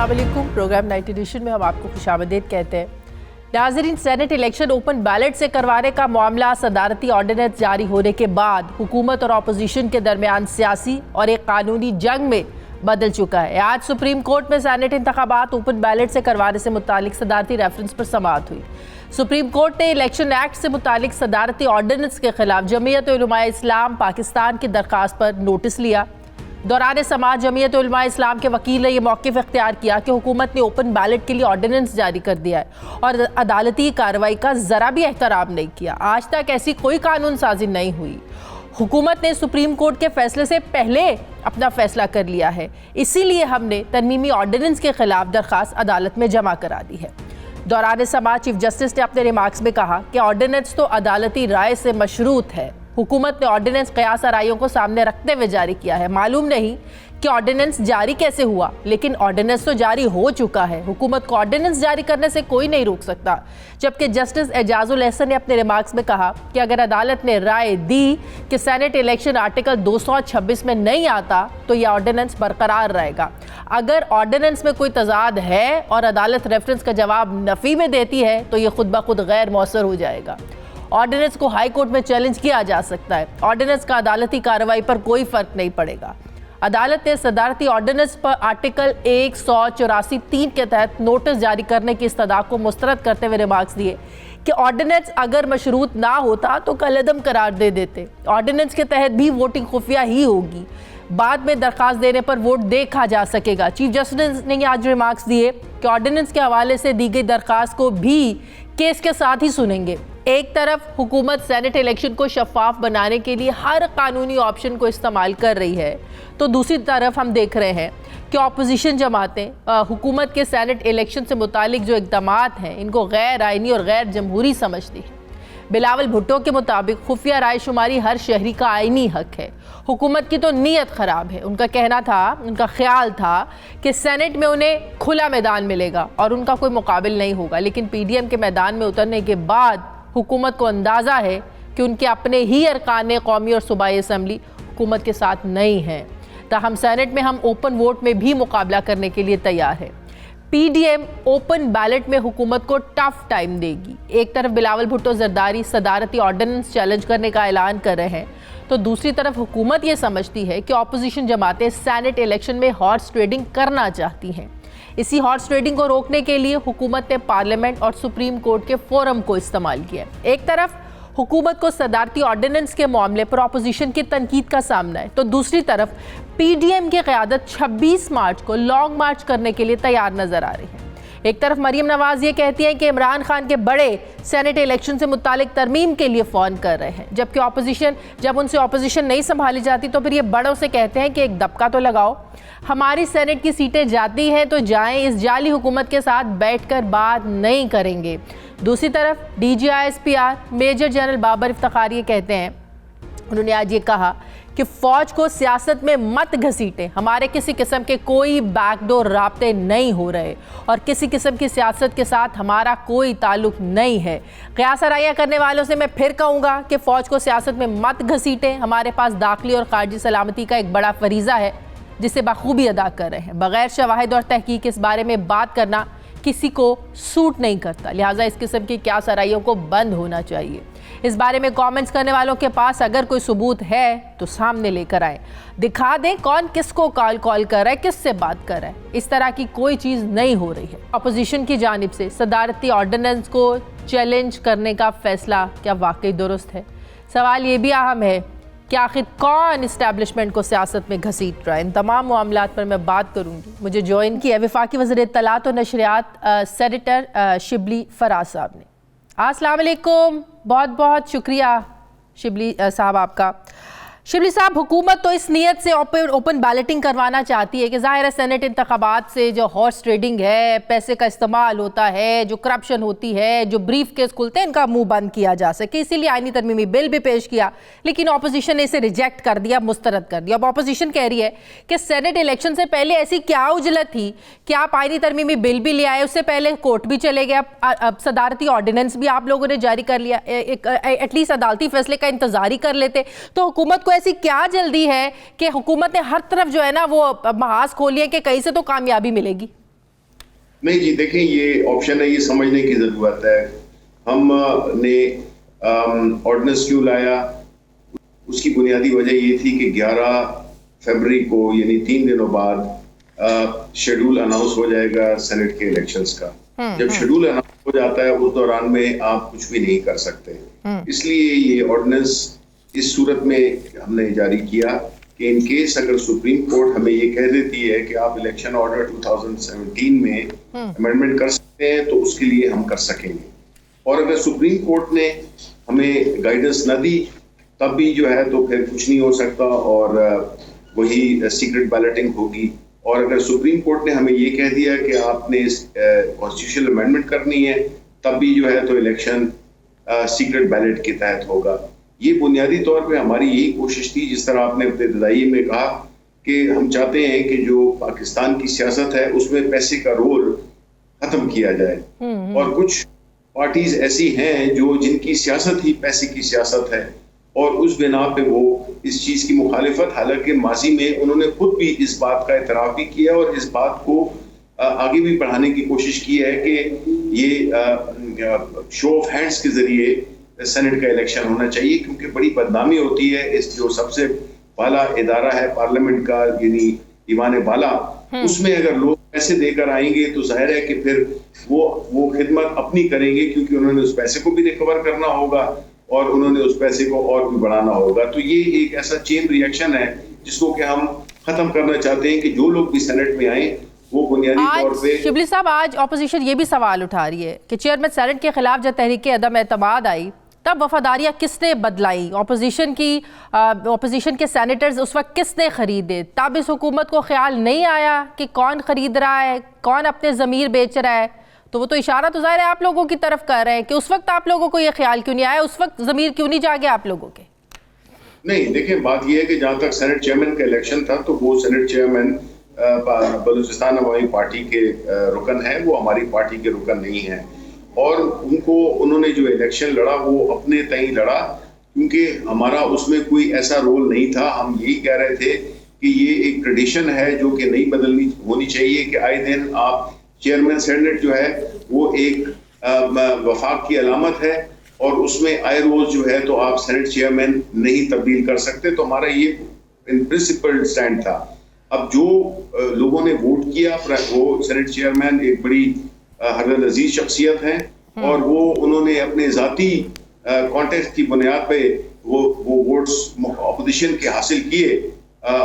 अस्सलाम वालेकुम। Programme night addition में हम आपको खुशामदीद कहते हैं। नाज़रीन, सेनेट इलेक्शन ओपन बैलेट से करवाने का मामला सदारती ऑर्डिनेंस जारी होने के बाद हुकूमत और अपोजिशन के दरमियान सियासी और एक कानूनी जंग में बदल चुका है। आज सुप्रीम कोर्ट में सेनेट इंतखाबात ओपन बैलेट से करवाने से मुतालिक सदारती रेफरेंस पर समाअत हुई। सुप्रीम कोर्ट ने इलेक्शन एक्ट से मुतालिक सदारती ऑर्डिनेंस के खिलाफ जमीयत उलमा इस्लाम पाकिस्तान की दरख्वास्त पर नोटिस लिया। दौरान समाज जमीयत उलमा इस्लाम के वकील ने यह मौक़िफ़ इख्तियार किया कि हुकूमत ने ओपन बैलेट के लिए ऑर्डिनेंस जारी कर दिया है और अदालती कार्रवाई का ज़रा भी एहतराम नहीं किया। आज तक ऐसी कोई कानून साजी नहीं हुई। हुकूमत ने सुप्रीम कोर्ट के फैसले से पहले अपना फैसला कर लिया है, इसीलिए हमने तरमीमी ऑर्डिनेंस के खिलाफ दरख्वास्त अदालत में जमा करा दी है। दौरान समाज चीफ जस्टिस ने अपने रिमार्क्स में कहा कि ऑर्डिनेंस तो अदालती राय से मशरूत है। हुकूमत ने ऑर्डिनेंस क़यास आराइयों को सामने रखते हुए जारी किया है। मालूम नहीं कि ऑर्डिनेंस जारी कैसे हुआ, लेकिन ऑर्डिनेंस तो जारी हो चुका है। हुकूमत को ऑर्डिनेंस जारी करने से कोई नहीं रोक सकता। जबकि जस्टिस एजाजुल एहसन ने अपने रिमार्क्स में कहा कि अगर अदालत ने राय दी कि सेनेट इलेक्शन आर्टिकल 226 में नहीं आता तो यह ऑर्डिनेंस बरकरार रहेगा। अगर ऑर्डिनेंस में कोई तजाद है और अदालत रेफरेंस का जवाब नफ़ी में देती है तो यह खुद ब खुद गैर मौसर हो जाएगा। ऑर्डिनेंस को हाई कोर्ट में चैलेंज किया जा सकता है। ऑर्डिनेंस का अदालती कार्रवाई पर कोई फर्क नहीं पड़ेगा। अदालत ने सदारती ऑर्डिनेंस पर आर्टिकल 184(3) के तहत नोटिस जारी करने की इस्तदा को मुस्तरद करते हुए रिमार्क्स दिए कि ऑर्डिनेंस अगर मशरूत ना होता तो कलअदम करार दे देते। ऑर्डिनेंस के तहत भी वोटिंग खुफिया ही होगी, बाद में दरख्वास्त देने पर वोट देखा जा सकेगा। चीफ जस्टिस ने आज रिमार्क्स दिए कि ऑर्डिनेंस के हवाले से दी गई दरख्वास्त को भी केस के साथ ही सुनेंगे। एक तरफ हुकूमत सेनेट इलेक्शन को शफाफ बनाने के लिए हर कानूनी ऑप्शन को इस्तेमाल कर रही है, तो दूसरी तरफ हम देख रहे हैं कि अपोजिशन जमातें हुकूमत के सेनेट इलेक्शन से मुतालिक जो इक़दामात हैं इनको गैर आइनी और गैर जमहूरी समझती हैं। बिलावल भुट्टो के मुताबिक खुफिया राय शुमारी हर शहरी का आइनी हक है। हुकूमत की तो नीयत ख़राब है। उनका कहना था, उनका ख्याल था कि सेनेट में उन्हें खुला मैदान मिलेगा और उनका कोई मुकाबिल नहीं होगा, लेकिन पीडीएम के मैदान में उतरने के बाद हुकूमत को अंदाज़ा है कि उनके अपने ही अरकान कौमी और सूबाई असम्बली हुकूमत के साथ नहीं हैं। ताहम सेनेट में हम ओपन वोट में भी मुकाबला करने के लिए तैयार है। पीडीएम ओपन बैलेट में हुकूमत को टफ टाइम देगी। एक तरफ बिलावल भुट्टो जरदारी सदारती ऑर्डिनेंस चैलेंज करने का ऐलान कर रहे हैं, तो दूसरी तरफ हुकूमत ये समझती है कि अपोजिशन जमातें सेनेट इलेक्शन में हॉर्स ट्रेडिंग करना चाहती हैं। इसी हॉर्स ट्रेडिंग को रोकने के लिए हुकूमत ने पार्लियामेंट और सुप्रीम कोर्ट के फोरम को इस्तेमाल किया। एक तरफ हुकूमत को सदारती ऑर्डिनेंस के मामले पर अपोजिशन की तनकीद का सामना है, तो दूसरी तरफ पीडीएम की क़यादत 26 मार्च को लॉन्ग मार्च करने के लिए तैयार नजर आ रही है। एक तरफ मरीम नवाज ये कहती हैं कि इमरान खान के बड़े सेनेट इलेक्शन से मुतालिक तरमीम के लिए फ़ोन कर रहे हैं, जबकि अपोजिशन जब उनसे अपोजिशन नहीं संभाली जाती तो फिर ये बड़ों से कहते हैं कि एक दबका तो लगाओ, हमारी सेनेट की सीटें जाती हैं तो जाएं, इस जाली हुकूमत के साथ बैठकर बात नहीं करेंगे। दूसरी तरफ DGISPR major general Babar Iftikhar ये कहते हैं, उन्होंने आज ये कहा कि फ़ौज को सियासत में मत घसीटें, हमारे किसी किस्म के कोई बैकडोर राब्ते नहीं हो रहे और किसी किस्म की सियासत के साथ हमारा कोई ताल्लुक नहीं है। क़यास आराइयाँ करने वालों से मैं फिर कहूँगा कि फ़ौज को सियासत में मत घसीटें। हमारे पास दाखिली और खारजी सलामती का एक बड़ा फरीज़ा है जिसे बखूबी अदा कर रहे हैं। बग़ैर शवाहिद और तहकीक इस बारे में बात करना किसी को सूट नहीं करता, लिहाजा इस किस्म की क़यास आराइयों को बंद होना चाहिए। इस बारे में कमेंट्स करने वालों के पास अगर कोई सबूत है तो सामने लेकर आए, दिखा दें कौन किसको कॉल कर रहा है, किससे बात कर रहा है। इस तरह की कोई चीज़ नहीं हो रही है। अपोजिशन की जानिब से सदारती ऑर्डिनेंस को चैलेंज करने का फैसला क्या वाकई दुरुस्त है? सवाल ये भी अहम है कि आखिर कौन इस्टेब्लिशमेंट को सियासत में घसीट रहा है। इन तमाम मामलात पर मैं बात करूँगी। मुझे ज्वाइन किया वफाकी वज़ीर इत्तलात और नशरियात सेनेटर शिबली फराज साहब ने। अस्सलाम वालेकुम, बहुत बहुत शुक्रिया शिबली साहब आपका। शिबली साहब, हुकूमत तो इस नीयत से ओपन बैलेटिंग करवाना चाहती है कि ज़ाहिर है सेनेट इंतखाबात से जो हॉर्स ट्रेडिंग है, पैसे का इस्तेमाल होता है, जो करप्शन होती है, जो ब्रीफ केस खुलते हैं, इनका मुंह बंद किया जा सके, इसीलिए आईनी तरमीमी बिल भी पेश किया, लेकिन अपोजिशन ने इसे रिजेक्ट कर दिया, मुस्तरद कर दिया। अब अपोजिशन कह रही है कि सेनेट इलेक्शन से पहले ऐसी क्या उजलत थी कि आप आईनी तरमीमी बिल भी ले आए, उससे पहले कोर्ट भी चले गए, अब सदारती ऑर्डिनेंस भी आप लोगों ने जारी कर लिया, एटलीस्ट अदालती फैसले का इंतजार ही कर लेते। तो हुकूमत को ऐसी क्या जल्दी है कि हुकूमत ने हर तरफ जो है ना वो महाज खोली है कि कहीं से तो कामयाबी मिलेगी? नहीं जी, देखें ये ऑप्शन है, ये समझने की जरूरत है। हमने ऑर्डिनेंस क्यों लाया, उसकी बुनियादी वजह ये थी कि 11 फरवरी को यानी 3 दिनों बाद शेड्यूल अनाउंस हो जाएगा सेनेट के इलेक्शंस का। जब शेड्यूल अनाउंस हो जाता है उस दौरान में आप कुछ भी नहीं कर सकते। इसलिए ये ऑर्डिनेंस इस सूरत में हमने जारी किया कि इन केस अगर सुप्रीम कोर्ट हमें ये कह देती है कि आप इलेक्शन ऑर्डर 2017 में अमेंडमेंट कर सकते हैं तो उसके लिए हम कर सकेंगे। और अगर सुप्रीम कोर्ट ने हमें गाइडेंस न दी तब भी जो है तो फिर कुछ नहीं हो सकता और वही सीक्रेट बैलेटिंग होगी। और अगर सुप्रीम कोर्ट ने हमें ये कह दिया कि आपने कॉन्स्टिट्यूशनल अमेंडमेंट करनी है तब भी जो है तो इलेक्शन सीक्रेट बैलेट के तहत होगा। ये बुनियादी तौर पे हमारी यही कोशिश थी, जिस तरह आपने इब्तिदाई में कहा कि हम चाहते हैं कि जो पाकिस्तान की सियासत है उसमें पैसे का रोल खत्म किया जाए। और कुछ पार्टीज ऐसी हैं जो जिनकी सियासत ही पैसे की सियासत है और उस बिना पे वो इस चीज की मुखालिफत, हालांकि माजी में उन्होंने खुद भी इस बात का इतराफ भी किया और इस बात को आगे भी बढ़ाने की कोशिश की है कि ये शो ऑफ हैंड्स के जरिए सेनेट का इलेक्शन होना चाहिए, क्योंकि बड़ी बदनामी होती है इस जो सबसे बाला इदारा है पार्लियामेंट का यानी दीवान बाला, उसमें अगर लोग पैसे देकर आएंगे तो जाहिर है कि फिर वो खिदमत अपनी करेंगे, क्योंकि उन्होंने उस पैसे को भी रिकवर करना होगा और उन्होंने उस पैसे को और भी बढ़ाना होगा। तो ये एक ऐसा चेन रिएक्शन है जिसको कि हम खत्म करना चाहते हैं कि जो लोग भी सेनेट में आए वो बुनियादी तौर पे। शिबली साहब, आज ऑपोजिशन ये भी सवाल उठा रही है कि चेयरमैन सेनेट के खिलाफ जब तहरीक अदम एतमाद आई तब वफादारियां किसने बदलाई, ऑपोजिशन के सेनेटर्स उस वक्त किसने खरीदे? तब इस हुकूमत को ख्याल नहीं आया कि कौन खरीद रहा है, कौन अपने ज़मीर बेच रहा है? तो वो तो इशारा तो ज़ाहिर है आप लोगों की तरफ कर रहे हैं कि उस वक्त आप लोगों को ये ख्याल क्यों नहीं आया, उस वक्त ज़मीर क्यों नहीं जागे आप लोगों के? नहीं, देखिए बात यह है कि जहां तक सेनेट चेयरमैन का इलेक्शन था तो वो सेनेट चेयरमैन बलूचिस्तान अवामी पार्टी के रुकन है, वो हमारी पार्टी के रुकन नहीं है। और उन्होंने जो इलेक्शन लड़ा वो अपने तय लड़ा, क्योंकि हमारा उसमें कोई ऐसा रोल नहीं था। हम यही कह रहे थे कि ये एक ट्रेडिशन है जो कि नहीं बदलनी होनी चाहिए कि आए दिन आप चेयरमैन सेनेट जो है वो एक वफाक की अलामत है और उसमें आए रोज जो है तो आप सेनेट चेयरमैन नहीं तब्दील कर सकते। तो हमारा ये इन प्रिंसिपल स्टैंड था। अब जो लोगों ने वोट किया वो सेनेट चेयरमैन एक बड़ी हरदल अजीज शख्सियत हैं और वो उन्होंने अपने जाती कॉन्टेस्ट की बुनियाद पे वो वोट्स ऑपोजिशन के हासिल किए।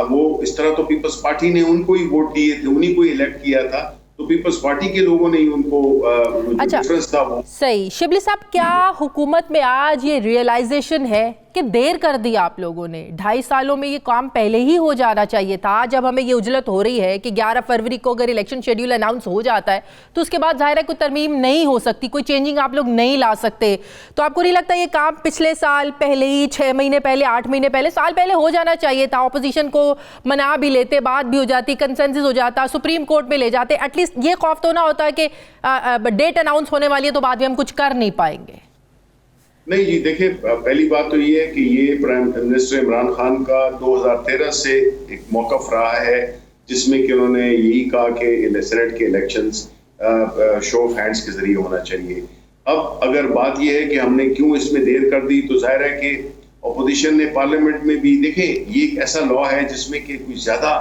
वो इस तरह तो पीपल्स पार्टी ने उनको ही वोट दिए थे, उन्हीं को इलेक्ट किया था, तो पीपल्स पार्टी के लोगों ने ही उनको अच्छा, डिफरेंस था वो। सही। शिबली साहब, क्या हुकूमत में आज ये रियलाइजेशन है कि देर कर दी आप लोगों ने? 2.5 सालों में ये काम पहले ही हो जाना चाहिए था। जब हमें ये उजलत हो रही है कि 11 फरवरी को अगर इलेक्शन शेड्यूल अनाउंस हो जाता है तो उसके बाद जाहिर है कोई तरमीम नहीं हो सकती, कोई चेंजिंग आप लोग नहीं ला सकते। तो आपको नहीं लगता ये काम पिछले साल पहले ही, 6 महीने पहले, 8 महीने पहले, साल पहले हो जाना चाहिए था? ऑपोजिशन को मना भी लेते, बात भी हो जाती, कंसेंसस हो जाता, सुप्रीम कोर्ट में ले जाते, एटलीस्ट ये खौफ तो ना होता कि डेट अनाउंस होने वाली है तो बाद में हम कुछ कर नहीं पाएंगे। नहीं जी, देखिए पहली बात तो ये है कि ये प्राइम मिनिस्टर इमरान खान का 2013 से एक मौक़िफ़ रहा है जिसमें कि उन्होंने यही कहा कि सेनेट के इलेक्शंस शो ऑफ हैंड्स के जरिए होना चाहिए। अब अगर बात यह है कि हमने क्यों इसमें देर कर दी, तो जाहिर है कि अपोजिशन ने पार्लियामेंट में भी, देखें ये एक ऐसा लॉ है जिसमें कि कुछ ज़्यादा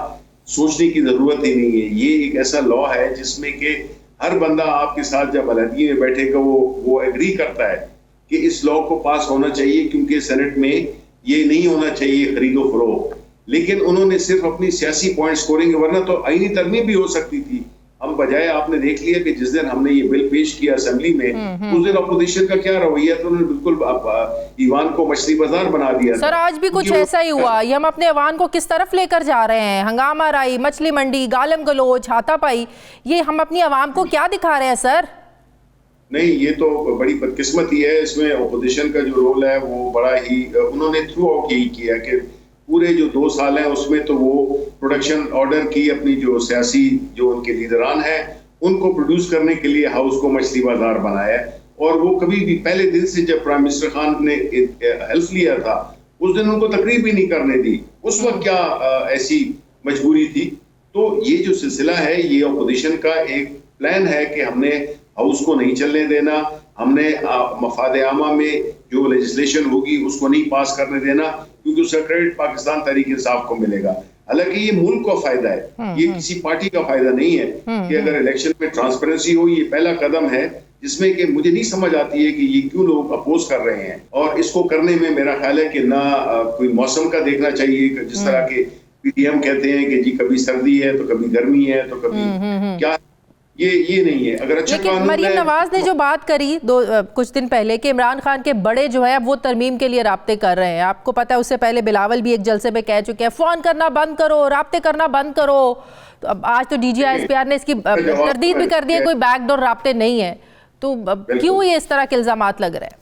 सोचने की ज़रूरत ही नहीं है। ये एक ऐसा लॉ है जिसमें कि हर बंदा आपके साथ जब अलहदगी में बैठेगा वो एग्री करता है कि इस लॉ को पास होना चाहिए, क्योंकि सेनेट में ये नहीं होना चाहिए खरीदो फरोख्त। लेकिन उन्होंने सिर्फ अपनी सियासी पॉइंट स्कोरिंग, वरना तो आईनी तरमीम भी हो सकती थी। हम बजाय, आपने देख लिया कि जिस दिन हमने ये बिल पेश किया असेंबली में उस दिन अपोजिशन का क्या रवैया था, उन्होंने बिल्कुल ईवान को मछली बाजार बना दिया। सर आज भी कुछ ऐसा ही हुआ। ये हम अपने अवान को किस तरफ लेकर जा रहे हैं? हंगामा राई, मछली मंडी, गालम गलोच, हाथापाई, ये हम अपनी अवाम को क्या दिखा रहे हैं सर? नहीं, ये तो बड़ी बदकिस्मती है। इसमें अपोजिशन का जो रोल है वो बड़ा ही, उन्होंने थ्रू आउट यही किया कि पूरे जो 2 साल हैं उसमें तो वो प्रोडक्शन ऑर्डर की, अपनी जो सियासी जो उनके लीडरान हैं उनको प्रोड्यूस करने के लिए हाउस को मछली बाजार बनाया। और वो कभी भी पहले दिन से जब प्राइम मिनिस्टर खान ने हेल्प लिया था उस दिन उनको तकरीर भी नहीं करने दी। उस वक्त क्या ऐसी मजबूरी थी? तो ये जो सिलसिला है ये अपोजिशन का एक प्लान है कि हमने हाउस को नहीं चलने देना, हमने मफाद आमा में जो लेजिस्लेशन होगी उसको नहीं पास करने देना, क्योंकि उसका क्रेडिट पाकिस्तान तहरीक इंसाफ को मिलेगा। हालांकि ये मुल्क का फायदा है, ये किसी पार्टी का फायदा नहीं है कि अगर इलेक्शन में ट्रांसपेरेंसी हो। ये पहला कदम है जिसमें कि मुझे नहीं समझ आती है कि ये क्यों लोग अपोज कर रहे हैं, और इसको करने में मेरा ख्याल है कि ना कोई मौसम का देखना चाहिए, जिस तरह के पीटीएम कहते हैं कि जी कभी सर्दी है तो कभी गर्मी है तो कभी क्या, ये नहीं है। अगर अच्छा लेकिन मरियम नवाज ने जो बात करी कुछ दिन पहले कि इमरान खान के बड़े जो है अब वो तरमीम के लिए राब्ते कर रहे हैं, आपको पता है उससे पहले बिलावल भी एक जलसे में कह चुके हैं फोन करना बंद करो, राब्ते करना बंद करो। तो अब आज तो DGISPR ने इसकी तरदीद भी कर दी है, कोई बैकडोर राब्ते नहीं है, तो क्यों ये इस तरह के इल्जामात लग रहे हैं?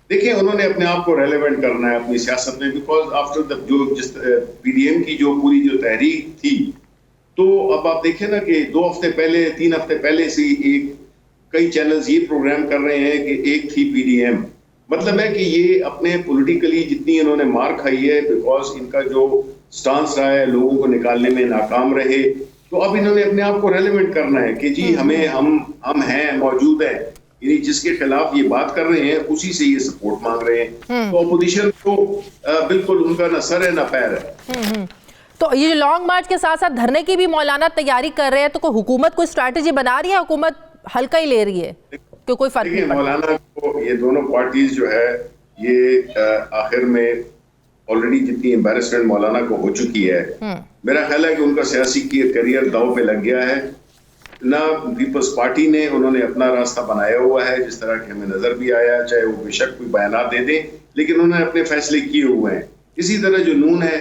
देखिए, उन्होंने अपने आप को रेलेवेंट करना है अपनी सियासत में, बिकॉज आफ्टर द जो जिस पीडीएम की जो पूरी जो तहरीक थी, तो अब आप देखें ना कि 2 हफ्ते पहले 3 हफ्ते पहले से कई चैनल्स ये प्रोग्राम कर रहे हैं कि एक थी पीडीएम। मतलब है कि ये अपने पॉलिटिकली जितनी इन्होंने मार खाई है, बिकॉज इनका जो स्टांस रहा है लोगों को निकालने में नाकाम रहे, तो अब इन्होंने अपने आप को रेलेवेंट करना है कि जी हम हैं, मौजूद हैं, यानी जिसके खिलाफ ये बात कर रहे हैं उसी से ये सपोर्ट मांग रहे हैं। तो अपोजिशन को बिल्कुल उनका ना सर है ना पैर है। तो ये जो लॉन्ग मार्च के साथ साथ धरने की भी मौलाना तैयारी कर रहे हैं, तो हुकूमत कोई स्ट्रैटेजी बना रही है, हुकूमत हल्का ही ले रही है कि कोई फर्क नहीं पड़ता? मौलाना को ये दोनों पार्टीज जो है ये आखिर में ऑलरेडी जितनी एम्बैरेसमेंट मौलाना को हो चुकी है, मेरा ख्याल है कि उनका सियासी करियर दांव पे लग गया है। ना पीपल्स पार्टी ने उन्होंने अपना रास्ता बनाया हुआ है, जिस तरह के हमें नजर भी आया, चाहे वो बेशक कोई बयान दे दें, लेकिन उन्होंने अपने फैसले किए हुए हैं। इसी तरह जो नून है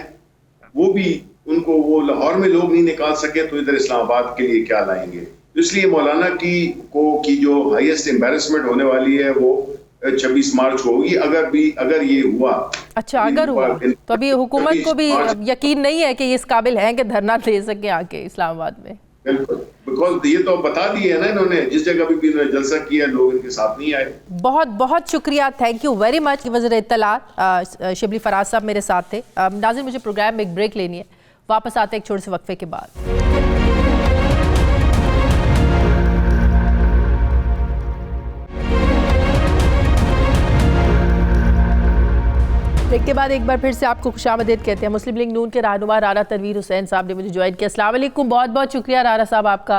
वो भी, उनको वो लाहौर में लोग नहीं निकाल सके तो इधर इस्लामाबाद के लिए क्या लाएंगे। इसलिए मौलाना की जो हाईएस्ट एम्बैरेसमेंट होने वाली है वो 26 मार्च होगी, अगर ये हुआ। अच्छा, अगर हुआ तो अभी हुकूमत को भी यकीन नहीं है कि ये इस काबिल हैं कि धरना दे सके आके इस्लामाबाद में। बिल्कुल, बिकॉज ये तो बता दिए है ना इन्होंने, जिस जगह भी जलसा किया लोग इनके साथ नहीं आए। बहुत बहुत शुक्रिया, थैंक यू वेरी मच। वज़ीर इत्तलात शिबली फराज साहब मेरे साथ थे। नाज़रीन, मुझे प्रोग्राम में एक ब्रेक लेनी है, वापस आते हैं एक छोटे से वक्फे के बाद। ब्रेक के बाद एक बार फिर से आपको खुशामदीद कहते हैं। मुस्लिम लीग नून के रहनुमा राना तनवीर हुसैन साहब ने मुझे ज्वाइन किया। अस्सलाम वालेकुम, बहुत बहुत शुक्रिया राना साहब आपका।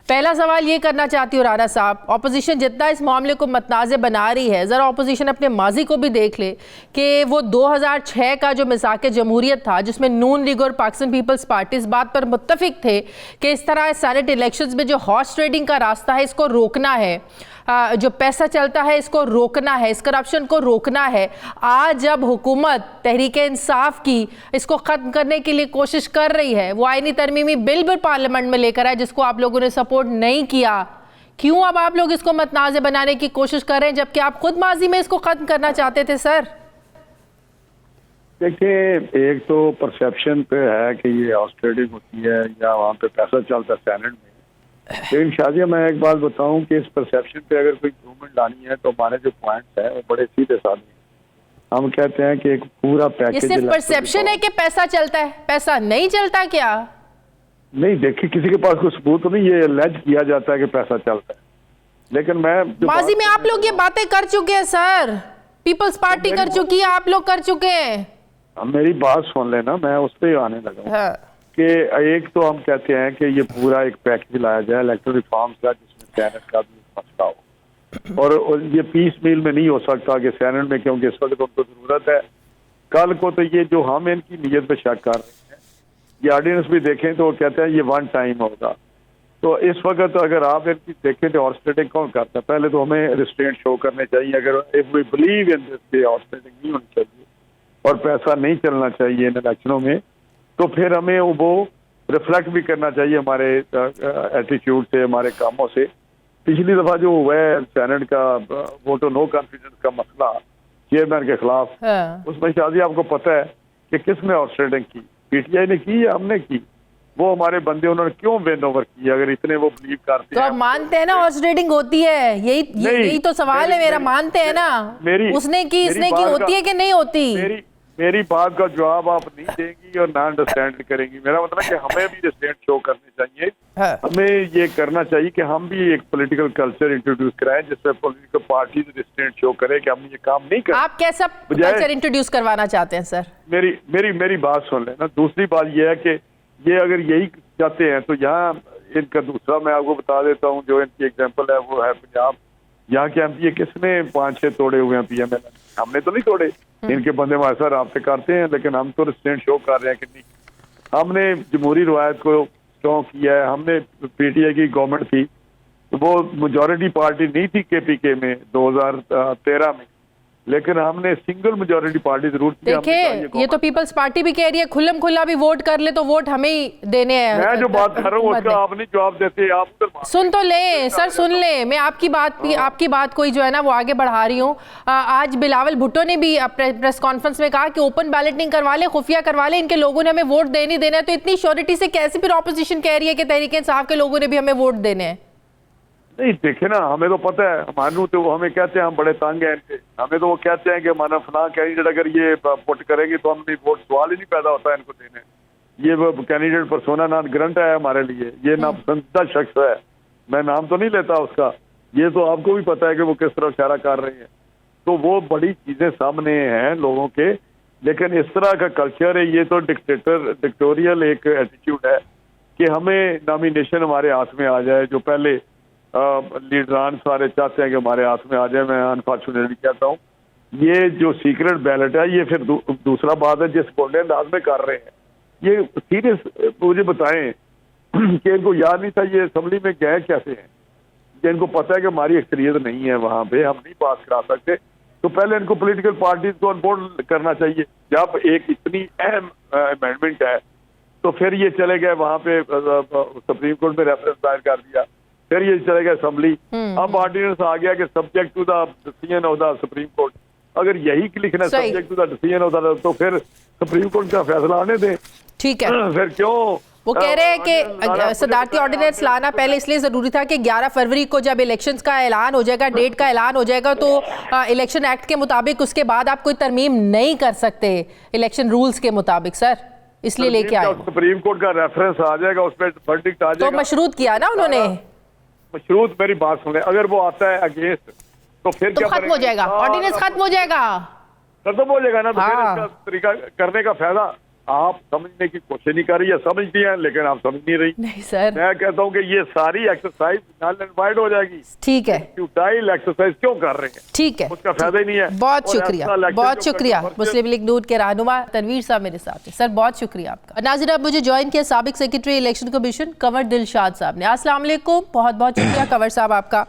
पहला सवाल ये करना चाहती हूँ राना साहब, ऑपोजिशन जितना इस मामले को मतनाज़े बना रही है, ज़रा ऑपोजिशन अपने माजी को भी देख ले कि वो 2006 का जो मिसाक़े जमहूरियत था जिसमें नून लीग और पाकिस्तान पीपल्स पार्टी इस बात पर मुत्तफिक थे कि इस तरह सेनेट इलेक्शंस में जो हॉर्स ट्रेडिंग का रास्ता है इसको रोकना है, जो पैसा चलता है इसको रोकना है, इस करप्शन को रोकना है। आज जब हुकूमत तहरीक इंसाफ की इसको ख़त्म करने के लिए कोशिश कर रही है, वो आईनी तरमीमी बिल भी पार्लियामेंट में लेकर आए जिसको आप लोगों ने सपोर्ट नहीं किया, क्यों अब आप लोग इसको मतनाज़े बनाने की कोशिश कर रहे हैं जबकि आप खुद माजी में इसको ख़त्म करना चाहते थे? सर देखिए, एक तो परसेप्शन पे है कि ये हॉर्स ट्रेडिंग होती है या वहाँ पे पैसा चलता है सेनेट में, लेकिन शाजिया मैं एक बात बताऊं कि इस परसेप्शन पे अगर कोई इम्प्रूवमेंट लानी है तो हमारे जो पॉइंट्स हैं वो बड़े सीधे साधे हैं। हम कहते हैं कि एक पूरा पैकेज, ये सिर्फ परसेप्शन है कि पैसा चलता है, पैसा नहीं चलता क्या? नहीं, देखिए किसी के पास कोई सबूत तो नहीं, ये अलैज किया जाता है कि पैसा चलता है, लेकिन मैं माजी में आप लोग ये बातें कर चुके हैं सर, पीपल्स पार्टी कर चुकी है, आप लोग कर चुके हैं। मेरी बात सुन लेना, मैं उस पर आने लगा कि एक तो हम कहते हैं कि ये पूरा एक पैकेज लाया जाए इलेक्टोरल रिफॉर्म्स का जिसमें सेनेट का भी मसला हो, और ये पीस मील में नहीं हो सकता कि सेनेट में, क्योंकि इस वक्त उनको जरूरत है। कल को तो ये जो हम इनकी नीयत पे शक कर रहे हैं, ये ऑर्डिनेंस भी देखें तो वो कहते हैं ये 1 टाइम होगा। तो इस वक्त अगर आप इनकी देखें तो हॉर्स ट्रेडिंग कौन करता है? पहले तो हमें रिस्ट्रेंट शो करने चाहिए, अगर if we believe in this horse trading नहीं होनी चाहिए और पैसा नहीं चलना चाहिए इन इलेक्शनों में, तो फिर हमें वो रिफ्लेक्ट भी करना चाहिए हमारे एटीट्यूड से, हमारे कामों से। पिछली दफा जो हुआ है सेनेट का वोटो नो कॉन्फिडेंस का मसला चेयरमैन के खिलाफ, उसमें शादी आपको पता है कि किसने हॉर्स ट्रेडिंग की? पीटीआई ने की या हमने की? वो हमारे बंदे उन्होंने क्यों विन ओवर किया? अगर इतने वो बिलीव करते तो हैं, आप मानते हैं ना हॉर्स ट्रेडिंग होती है? यही तो सवाल है मेरा, मानते हैं ना? उसने की, इसने की होती है कि नहीं होती? मेरी बात का जवाब आप नहीं देंगी और ना अंडरस्टैंड करेंगी। मेरा मतलब कि हमें भी रिस्ट्रेंट शो करनी चाहिए। हमें ये करना चाहिए कि हम भी एक पॉलिटिकल कल्चर इंट्रोड्यूस कराएं जिससे पॉलिटिकल पार्टी रिस्ट्रेंट शो करे कि हम ये काम नहीं कर। आप कैसा कल्चर इंट्रोड्यूस करवाना चाहते हैं सर? मेरी बात सुन लेना। दूसरी बात ये है कि ये अगर यही चाहते हैं तो यहाँ इनका दूसरा मैं आपको बता देता हूँ, जो इनकी एग्जाम्पल है वो है पंजाब। यहाँ के एमपी किसने 5-6 तोड़े हुए हैं पीएमएल? हमने तो नहीं तोड़े। इनके बंदे हमारे साथ राब्ते करते हैं, लेकिन हम तो रिस्ट्रेंट शो कर रहे हैं कि नहीं। हमने जमहूरी रवायत को स्ट्रॉन्ग किया है। हमने पीटीआई की गवर्नमेंट थी, वो मेजॉरिटी पार्टी नहीं थी केपीके में 2013 में, लेकिन हमने सिंगल मेजॉरिटी पार्टी जरूर थी। देखिए ये तो पीपल्स पार्टी भी कह रही है खुल्लम खुल्ला भी वोट कर ले तो वोट हमें ही देने हैं। मैं जो बात कर रहा हूँ उसका आप नहीं जवाब देते। आप सुन तो ले सर, सुन ले। मैं आपकी बात कोई जो है ना वो आगे बढ़ा रही हूँ। आज बिलावल भुट्टो ने भी प्रेस कॉन्फ्रेंस में कहा कि ओपन बैलेटिंग करवा ले, खुफिया करवा ले, इनके लोगों ने हमें वोट देने देना है। तो इतनी श्योरिटी से कैसे फिर ऑपोजिशन कह रही है कि तहरीक-ए-इंसाफ के लोगों ने भी हमें वोट देने हैं? नहीं देखे ना, हमें तो पता है। हमारे तो वो हमें कहते हैं हम बड़े तंग हैं इनके। हमें तो वो कहते हैं कि हमारा फलां कैंडिडेट अगर ये पुट करेंगे तो हमें वोट सवाल ही नहीं पैदा होता इनको देने। ये वो कैंडिडेट पर्सोना नॉन ग्रंट है हमारे लिए, ये नापसंदीदा शख्स है। मैं नाम तो नहीं लेता उसका, ये तो आपको भी पता है कि वो किस तरह इशारा कर रहे हैं। तो वो बड़ी चीजें सामने हैं लोगों के, लेकिन इस तरह का कल्चर है, ये तो डिक्टेटोरियल एक एटीट्यूड है कि हमें नॉमिनेशन हमारे हाथ में आ जाए। जो पहले लीडरान सारे चाहते हैं कि हमारे हाथ में आ जाए। मैं अनफॉर्चुनेटली कहता हूँ ये जो सीक्रेट बैलेट है ये फिर दूसरा बात है जिस गोल्डन अंदाज में कर रहे हैं। ये सीरियस मुझे बताएं कि इनको याद नहीं था ये असेंबली में गए कैसे हैं, कि इनको पता है कि हमारी अक्सरियत नहीं है वहां पे, हम नहीं पास करा सकते। तो पहले इनको पॉलिटिकल पार्टीज को ऑनबोर्ड करना चाहिए। जब एक इतनी अहम अमेंडमेंट है तो फिर ये चले गए वहां पे सुप्रीम कोर्ट में रेफरेंस दायर कर दिया, फिर ये चले गए असेंबली। अब ऑर्डिनेंस आ गया कि subject to the decision of the Supreme Court. अगर यही लिखना subject to the decision of the, तो फिर सुप्रीम कोर्ट का फैसला आने दें। ठीक है, फिर क्यों वो कह रहे हैं कि सदारती ऑर्डिनेंस लाना पहले इसलिए जरूरी था कि 11 फरवरी को जब इलेक्शंस का ऐलान हो जाएगा, डेट का ऐलान हो जाएगा, तो इलेक्शन एक्ट के मुताबिक उसके बाद आप कोई तरमीम नहीं कर सकते इलेक्शन रूल्स के मुताबिक। सर इसलिए लेके आए। सुप्रीम कोर्ट का रेफरेंस आ जाएगा, उसमें वर्डिक्ट आ जाएगा। तो मशरूत किया ना उन्होंने। मशरूत, मेरी बात सुने, अगर वो आता है अगेंस्ट तो फिर क्या खत्म हो जाएगा, ऑर्डिनेंस खत्म हो जाएगा, खत्म हो जाएगा ना। तो फिर इसका तरीका करने का फायदा आप समझने की कोशिश नहीं कर रही है, समझती हैं लेकिन आप समझ नहीं रही। नहीं सर, मैं कहता हूँ कि ये सारी एक्सरसाइज नल एंड वाइड हो जाएगी। ठीक है, फ्यूटाइल एक्सरसाइज क्यों कर रहे हैं? ठीक है, उसका फायदा ही नहीं है। बहुत शुक्रिया, बहुत शुक्रिया। मुस्लिम लीग नून के रहनुमा तनवीर साहब मेरे साथ हैं। सर बहुत शुक्रिया आपका। नाज़रीन, अब मुझे ज्वाइन किया साबिक secretary election commission Kanwar Dilshad साहब ने। अस्सलाम वालेकुम, बहुत बहुत शुक्रिया कंवर साहब आपका।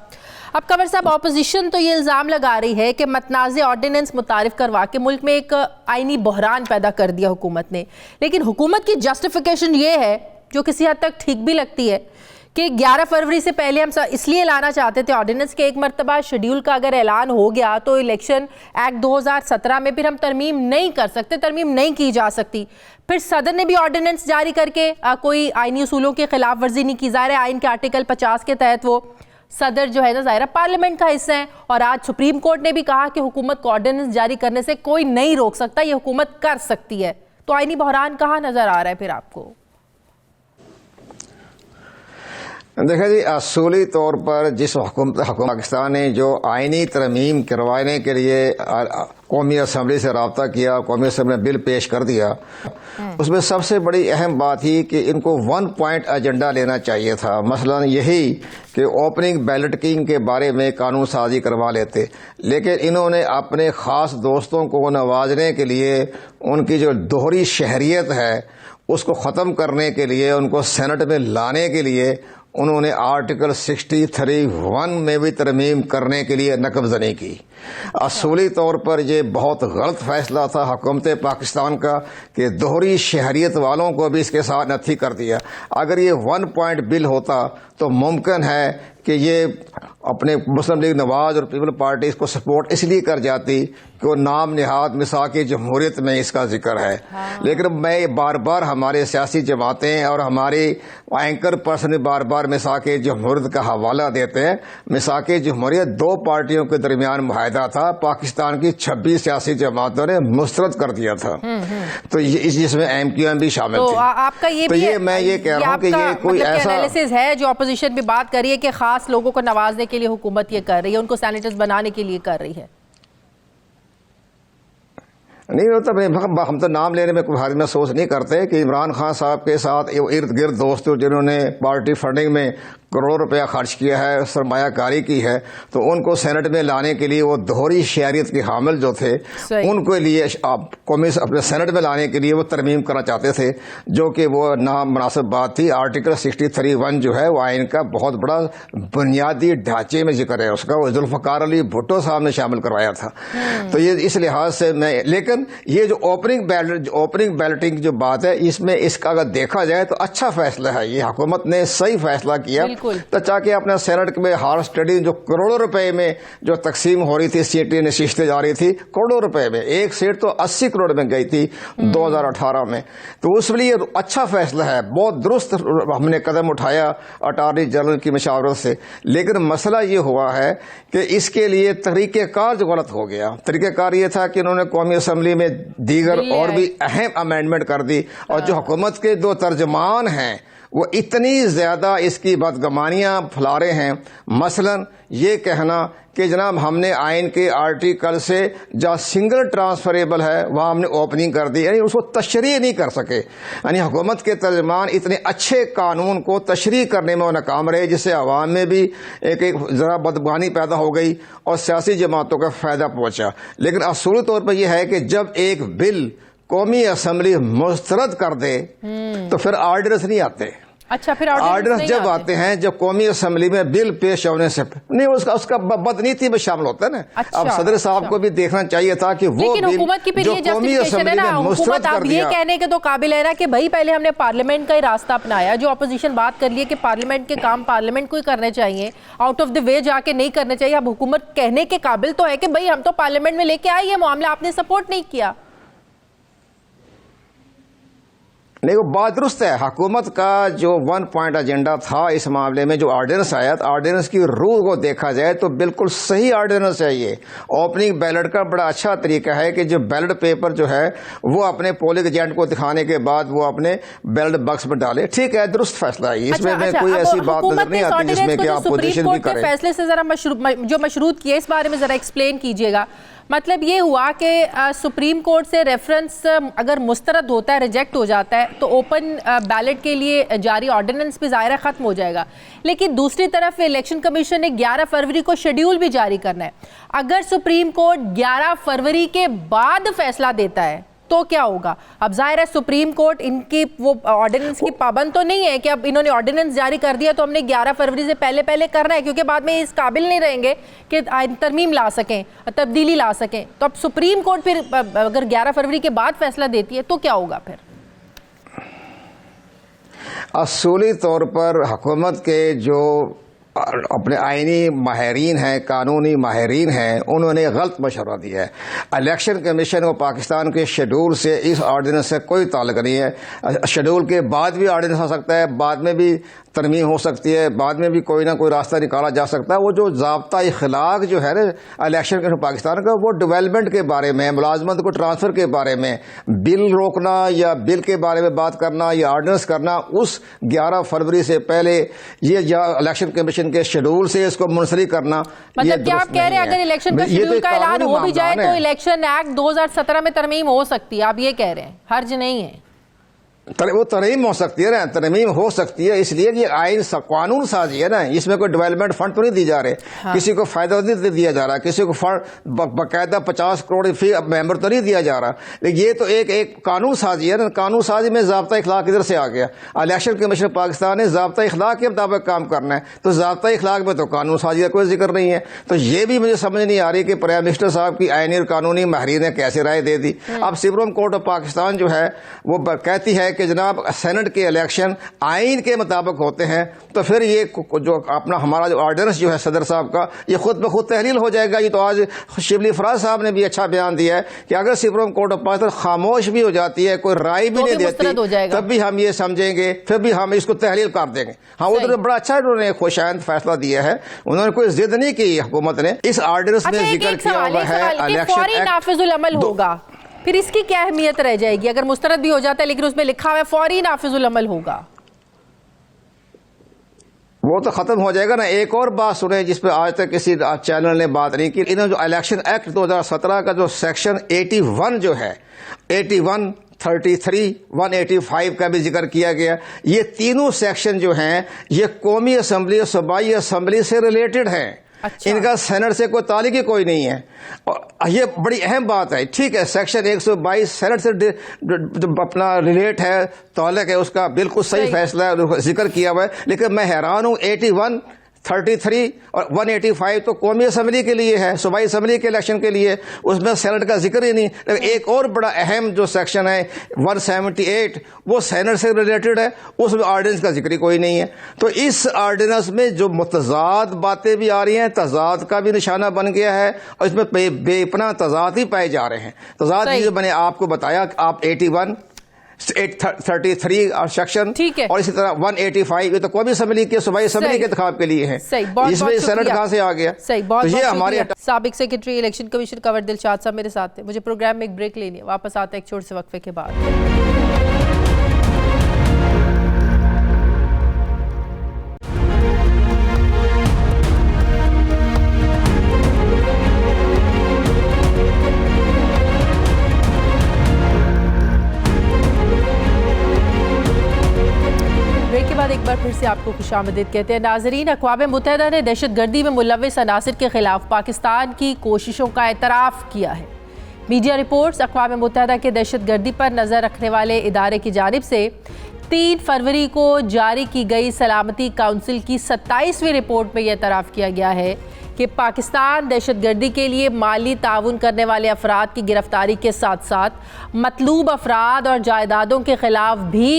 अब कंवर साहब, ऑपोजिशन तो ये इल्ज़ाम लगा रही है कि मतनाज़े ऑर्डिनेंस मुतारिफ करवा के मुल्क में एक आईनी बहरान पैदा कर दिया हुकूमत ने, लेकिन हुकूमत की जस्टिफिकेशन ये है, जो किसी हद तक ठीक भी लगती है, कि 11 फरवरी से पहले हम इसलिए लाना चाहते थे ऑर्डिनेंस के एक मरतबा शेड्यूल का अगर ऐलान हो गया तो इलेक्शन एक्ट 2017 में फिर हम तरमीम नहीं कर सकते, तरमीम नहीं की जा सकती। फिर सदर ने भी ऑर्डिनेंस जारी करके कोई आईनी उसूलों की खिलाफ वर्जी नहीं की। ज़ाहिर है आइन के आर्टिकल 50 के तहत वो सदर जो है ना ज़ाहिर पार्लियामेंट का हिस्सा है, और आज सुप्रीम कोर्ट ने भी कहा कि हुकूमत को ऑर्डिनेंस जारी करने से कोई नहीं रोक सकता, ये हुकूमत कर सकती है। तो आईनी बहरान कहाँ नजर आ रहा है फिर आपको? देखिए जी, असूली तौर पर जिस हुकूमत पाकिस्तान ने जो आईनी तरमीम करवाने के लिए कौमी असम्बली से रब्ता किया, कौमी असम्बली ने बिल पेश कर दिया, उसमें सबसे बड़ी अहम बात ही कि इनको 1 पॉइंट एजेंडा लेना चाहिए था। मसलन यही कि ओपनिंग बैलेटिंग के बारे में कानून साजी करवा लेते, लेकिन इन्होंने अपने ख़ास दोस्तों को नवाजने के लिए उनकी जो दोहरी शहरियत है उसको ख़त्म करने के लिए, उनको सेनेट में लाने के लिए उन्होंने आर्टिकल 63(1) में भी तरमीम करने के लिए नकबजनी की। असूली तौर पर यह बहुत गलत फैसला था हुकूमत पाकिस्तान का कि दोहरी शहरियत वालों को भी इसके साथ नथी कर दिया। अगर ये 1 पॉइंट बिल होता तो मुमकिन है कि ये अपने मुस्लिम लीग नवाज और पीपल पार्टी इसको सपोर्ट इसलिए कर जाती कि वो नाम निहाद मिसाक़ जमहूरियत में इसका जिक्र है। लेकिन मैं बार बार हमारे सियासी जमातें और हमारे एंकर पर्सन बार बार मिसाक़ जमहूरियत का हवाला देते हैं। मिसाक़ जमहूरियत 2 पार्टियों के दरमियान फायदा था, पाकिस्तान की 26 सियासी जमातों ने मुस्तरद कर दिया था। तो इसमें MQM भी शामिल तो थी। आपका ये तो भी ये मैं ये कह रहा हूँ कि ये कोई मतलब ऐसा एनालिसिस है जो अपोजिशन भी बात कर रही है कि खास लोगों को नवाजने के लिए हुकूमत ये कर रही है, उनको सैनिटर्स बनाने के लिए कर रही है। नहीं होता, हम तो नाम लेने में बारे में सोच नहीं करते कि इमरान खान साहब के साथ इर्द गिर्द दोस्तों जिन्होंने पार्टी फंडिंग में करोड़ रुपया खर्च किया है, सरमायाकारी की है, तो उनको सेनेट में लाने के लिए वो दोहरी शहरियत के हामिल जो थे उनके लिए कौमी अपने सेनेट में लाने के लिए वो तरमीम करना चाहते थे, जो कि वो नामुनासिब बात थी। आर्टिकल 63(1) जो है वो आइन का बहुत बड़ा बुनियादी ढांचे में जिक्र है उसका, वो जुल्फ़िकार अली भुट्टो साहब ने शामिल करवाया था। तो ये इस लिहाज से मैं, लेकिन ये जो ओपनिंग बैलेटिंग जो बात है, इसमें इसका अगर देखा जाए तो अच्छा फैसला है, ये हुकूमत ने सही फैसला किया। तो चाहे अपने सेनेट में हार्ड स्टडी जो करोड़ों रुपए में जो तकसीम हो रही थी, सीटें नशिस्तें जा रही थी करोड़ों रुपए में, एक सीट तो 80 करोड़ में गई थी 2018 में। तो उस लिए अच्छा फैसला है, बहुत दुरुस्त हमने कदम उठाया अटॉर्नी जनरल की मशावरत से। लेकिन मसला ये हुआ है कि इसके लिए तरीक़ेकार जो गलत हो गया। तरीक़ेकार ये था कि उन्होंने कौमी असम्बली में दीगर और भी अहम अमेंडमेंट कर दी, और जो हुकूमत के 2 तर्जमान हैं वो इतनी ज्यादा इसकी बदगमानियां फैला रहे हैं। मसलन ये कहना कि जनाब हमने आइन के आर्टिकल से जहाँ सिंगल ट्रांसफरेबल है वहाँ हमने ओपनिंग कर दी, यानी उसको तशरीह नहीं कर सके। यानी हुकूमत के तर्जमान इतने अच्छे कानून को तशरीह करने में वो नाकाम रहे, जिससे आवाम में भी एक ज़रा बदगुमानी पैदा हो गई और सियासी जमातों का फ़ायदा पहुँचा। लेकिन असूली तौर पर यह है कि जब एक बिल कौमी असम्बली मुस्तरद कर दे तो फिर ऑर्डिनेंस नहीं आते। अच्छा, फिर ऑर्डिनेंस जब आते हैं जब कौमी असम्बली में बिल पेश होने से नहीं, उसका बदनीति में शामिल होता है ना। अच्छा, अब सदर साहब को भी देखना चाहिए था कि वो लेकिन हुकूमत की जो कौमी असम्बली में मुस्तरद कर दिया। ये कहने के तो काबिल है ना कि भाई पहले हमने पार्लियामेंट का ही रास्ता अपनाया। जो अपोजिशन बात कर रही है कि पार्लियामेंट के काम पार्लियामेंट को ही करने चाहिए, आउट ऑफ द वे जाके नहीं करने चाहिए। अब हुकूमत कहने के काबिल तो है कि भाई हम तो पार्लियामेंट में लेके आए, ये मामला आपने सपोर्ट नहीं किया। नहीं, वो बात दुरुस्त है। हुकूमत का जो 1 पॉइंट एजेंडा था इस मामले में, जो ऑर्डिनेंस आया, ऑर्डिनेंस की रूल को देखा जाए तो बिल्कुल सही ऑर्डिनेंस है ये। ओपनिंग बैलेट का बड़ा अच्छा तरीका है कि जो बैलेट पेपर जो है वो अपने पोलिंग एजेंट को दिखाने के बाद वो अपने बैलेट बॉक्स में डाले। ठीक है, दुरुस्त फैसला है, इसमें कोई ऐसी बात नजर नहीं आती जिसमें कि आप पोजीशन भी करें। फैसले से जरा जो मशरूत किए इस बारे में जरा एक्सप्लेन कीजिएगा। मतलब ये हुआ कि सुप्रीम कोर्ट से रेफरेंस अगर मुस्तरद होता है, रिजेक्ट हो जाता है, तो ओपन बैलेट के लिए जारी ऑर्डिनेंस भी ज़ाहिर ख़त्म हो जाएगा। लेकिन दूसरी तरफ इलेक्शन कमीशन ने 11 फरवरी को शेड्यूल भी जारी करना है। अगर सुप्रीम कोर्ट 11 फरवरी के बाद फैसला देता है तो क्या होगा? अब जाहिर है सुप्रीम कोर्ट इनकी वो ऑर्डिनेंस की पाबंद तो नहीं है कि अब इन्होंने ऑर्डिनेंस जारी कर दिया तो हमने 11 फरवरी से पहले करना है, क्योंकि बाद में इस काबिल नहीं रहेंगे कि तरमीम ला सकें, तब्दीली ला सकें। तो अब सुप्रीम कोर्ट फिर अगर 11 फरवरी के बाद फैसला देती है तो क्या होगा फिर? असूली तौर पर हुकूमत के जो अपने आईनी माहिरीन हैं, कानूनी माहिरीन हैं, उन्होंने गलत मशवरा दिया है। इलेक्शन कमीशन और पाकिस्तान के शेड्यूल से इस ऑर्डिनेंस से कोई ताल्लुक नहीं है। शेड्यूल के बाद भी ऑर्डिनेंस हो सकता है, बाद में भी तरमीम हो सकती है, बाद में भी कोई ना कोई रास्ता निकाला जा सकता है। वो जो ज़ाब्ता इखलाक जो है ना इलेक्शन कमीशन पाकिस्तान का, वो डेवलपमेंट के बारे में, मुलाजमत को ट्रांसफ़र के बारे में, बिल रोकना या बिल के बारे में बात करना या ऑर्डिनेंस करना, उस 11 फरवरी से पहले ये इलेक्शन कमीशन के शेड्यूल से इसको मुंसलिक करना। मतलब क्या आप कह रहे हैं अगर इलेक्शन का शेड्यूल का ऐलान हो भी जाए तो इलेक्शन एक्ट 2017 में तरमीम हो सकती है? आप ये कह रहे हैं, हर्ज नहीं है? वो तरमीम हो सकती है ना, तरमीम हो सकती है, इसलिए कि आइन कानून साजी है ना, इसमें कोई डेवलपमेंट फंड तो नहीं दी जा रहे। हाँ। किसी को फायदा नहीं दिया जा रहा, किसी को फंड बाकायदा 50 करोड़ फी मेंबर तो नहीं दिया जा रहा। लेकिन ये तो एक कानून साजी है ना, कानून साजी में ज़ाब्ता इखलाक इधर से आ गया। इलेक्शन कमीशन पाकिस्तान ने ज़ाब्ता इखलाक के मुताबिक काम करना है, तो ज़ाब्ता इखलाक में तो कानून साजी का कोई जिक्र नहीं है। तो ये भी मुझे समझ नहीं आ रही कि प्राइम मिनिस्टर साहब की आईनी और कानूनी माहिरीन ने कैसे राय दे दी। अब सुप्रीम कोर्ट ऑफ पाकिस्तान जो है वो कहती है कि जनाब सेनेट के इलेक्शन आइन के मुताबिक होते हैं, तो फिर ये जो अपना हमारा जो ऑर्डिनेंस जो है सदर साहब का, ये खुद ब खुद तहलील हो जाएगा। ये तो आज शिबली फराज साहब ने भी अच्छा बयान दिया है कि अगर सुप्रीम कोर्ट ऑफ पाकिस्तान खामोश भी हो जाती है, कोई राय भी नहीं देती, तब भी हम ये समझेंगे, फिर भी हम इसको तहलील कर देंगे। हाँ, उधर बड़ा अच्छा उन्होंने खुशाइंद फैसला दिया है, उन्होंने कोई जिद नहीं की हुकूमत ने। इस ऑर्डिनेंस में जिक्र किया हुआ है इलेक्शन नाफिजुल अमल होगा, फिर इसकी क्या अहमियत रह जाएगी? अगर मुस्तरद भी हो जाता है लेकिन उसमें लिखा हुआ है फौरी नाफिजुल अमल होगा, वो तो खत्म हो जाएगा ना। एक और बात सुने जिस पे आज तक किसी चैनल ने बात नहीं की, इन्होंने जो इलेक्शन एक्ट 2017 का जो सेक्शन 81 जो है, 81, 33, 185 का भी जिक्र किया गया। ये तीनों सेक्शन जो हैं ये कौमी असम्बली और सूबाई असम्बली से रिलेटेड हैं। अच्छा। इनका सेनेट से कोई ताल्लुक ही कोई नहीं है, और ये बड़ी अहम बात है। ठीक है, सेक्शन 122 सेनेट से अपना रिलेट है, ताल्लुक है, उसका बिल्कुल सही फैसला है, जिक्र किया हुआ है। लेकिन मैं हैरान हूं 81, 33 और 185 तो कौमी असम्बली के लिए है, सूबाई असम्बली के इलेक्शन के लिए, उसमें सेनेट का जिक्र ही नहीं। लेकिन एक और बड़ा अहम जो सेक्शन है 178 वो सेनेट से रिलेटेड है, उसमें ऑर्डिनेंस का जिक्र ही कोई नहीं है। तो इस ऑर्डिनेंस में जो मुतजाद बातें भी आ रही हैं, तजाद का भी निशाना बन गया है, और इसमें बेपना तजाद ही पाए जा रहे हैं। तजाद जो मैंने आपको बताया, आप 81, 833 और सेक्शन, और इसी तरह 185 ये तो कौमी असम्बली के सूबाई असम्बली के इंतखाब के लिए है। इसमें सेनेट कहां से आ गया? सही, बहुत तो ये हमारे साबिक secretary election commission Kanwar Dilshad साहब मेरे साथ थे। मुझे प्रोग्राम में एक ब्रेक लेनी है, वापस आते हैं एक छोटे से वक्फे के बाद। एक बार फिर से आपको खुशामदीद कहते हैं। नाजरीन, अक़वाम मुत्तहिदा ने दहशतगर्दी में मुलव्वस अनासिर के खिलाफ पाकिस्तान की कोशिशों का एतराफ़ किया है। मीडिया रिपोर्ट्स अक़वाम मुत्तहिदा के दहशतगर्दी पर नज़र रखने वाले इदारे की जानिब से 3 फरवरी को जारी की गई सलामती काउंसिल की 27वीं रिपोर्ट में यह एतराफ़ किया गया है कि पाकिस्तान दहशतगर्दी के लिए माली ताउन करने वाले अफराद की गिरफ्तारी के साथ साथ मतलूब अफराद और जायदादों के खिलाफ भी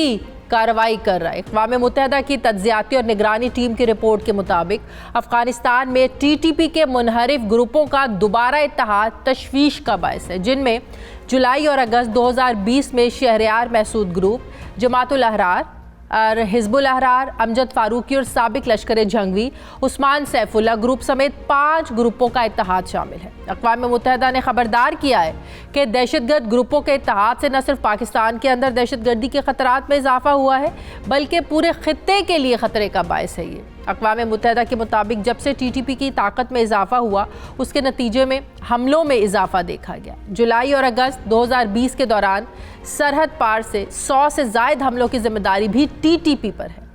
कार्रवाई कर रहा है। अक़वाम मुत्तहिदा की तज्ज़ियाती और निगरानी टीम की रिपोर्ट के मुताबिक अफ़गानिस्तान में TTP के मुनहरिफ ग्रुपों का दोबारा इत्तेहाद तशवीश का बायस है, जिनमें जुलाई और अगस्त 2020 में शहरयार महसूद ग्रुप, जमातुल अहरार और हिज़्बुल अहरार, अमजद फारूकी और साबिक लश्कर जंगवी उस्मान सैफुल्लाह ग्रुप समेत 5 ग्रुपों का इत्तेहाद शामिल है। अक़वाम मुत्तहिदा ने खबरदार किया है कि दहशतगर्द ग्रुपों के इत्तेहाद से न सिर्फ पाकिस्तान के अंदर दहशतगर्दी के ख़तरात में इजाफा हुआ है, बल्कि पूरे खित्ते के लिए ख़तरे का बायस है। ये अक़वाम मुत्तहिदा के मुताबिक जब से TTP की ताकत में इजाफा हुआ, उसके नतीजे में हमलों में इजाफा देखा गया। जुलाई और अगस्त 2020 के दौरान सरहद पार से 100 से ज़ायद हमलों की जिम्मेदारी भी TTP पर है।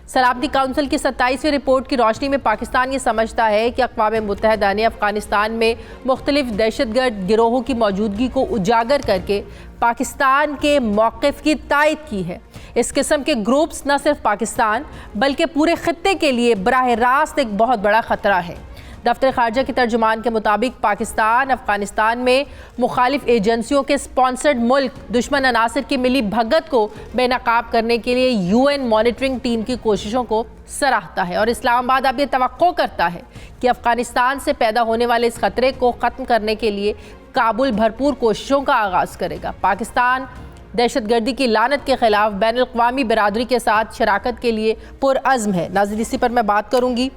सलामती काउंसिल की 27वीं रिपोर्ट की रोशनी में पाकिस्तान ये समझता है कि अक़वाम मुत्तहिदा ने अफ़गानिस्तान में मुख्तलिफ दहशतगर्द गिरोहों की मौजूदगी को उजागर करके पाकिस्तान के मौक़िफ़ की तायद की है। इस किस्म के ग्रुप्स न सिर्फ पाकिस्तान बल्कि पूरे खित्ते के लिए बराह रास्त एक बहुत बड़ा ख़तरा है। दफ्तर खारजा के तर्जुमान के मुताबिक पाकिस्तान अफ़गानिस्तान में मुखालिफ एजेंसियों के स्पॉन्सर्ड मुल्क दुश्मन अनासिर की मिली भगत को बेनकाब करने के लिए UN मॉनिटरिंग टीम की कोशिशों को सराहता है, और इस्लामाबाद अब ये तवक्को करता है कि अफ़गानिस्तान से पैदा होने वाले इस खतरे को ख़त्म करने के लिए काबुल भरपूर कोशिशों का आगाज़ करेगा। पाकिस्तान दहशतगर्दी की लानत के खिलाफ बैनुल-अक़वामी बिरादरी के साथ शराकत के लिए पुरअज़्म है। नाज़रीन, इसी पर मैं बात करूँगी।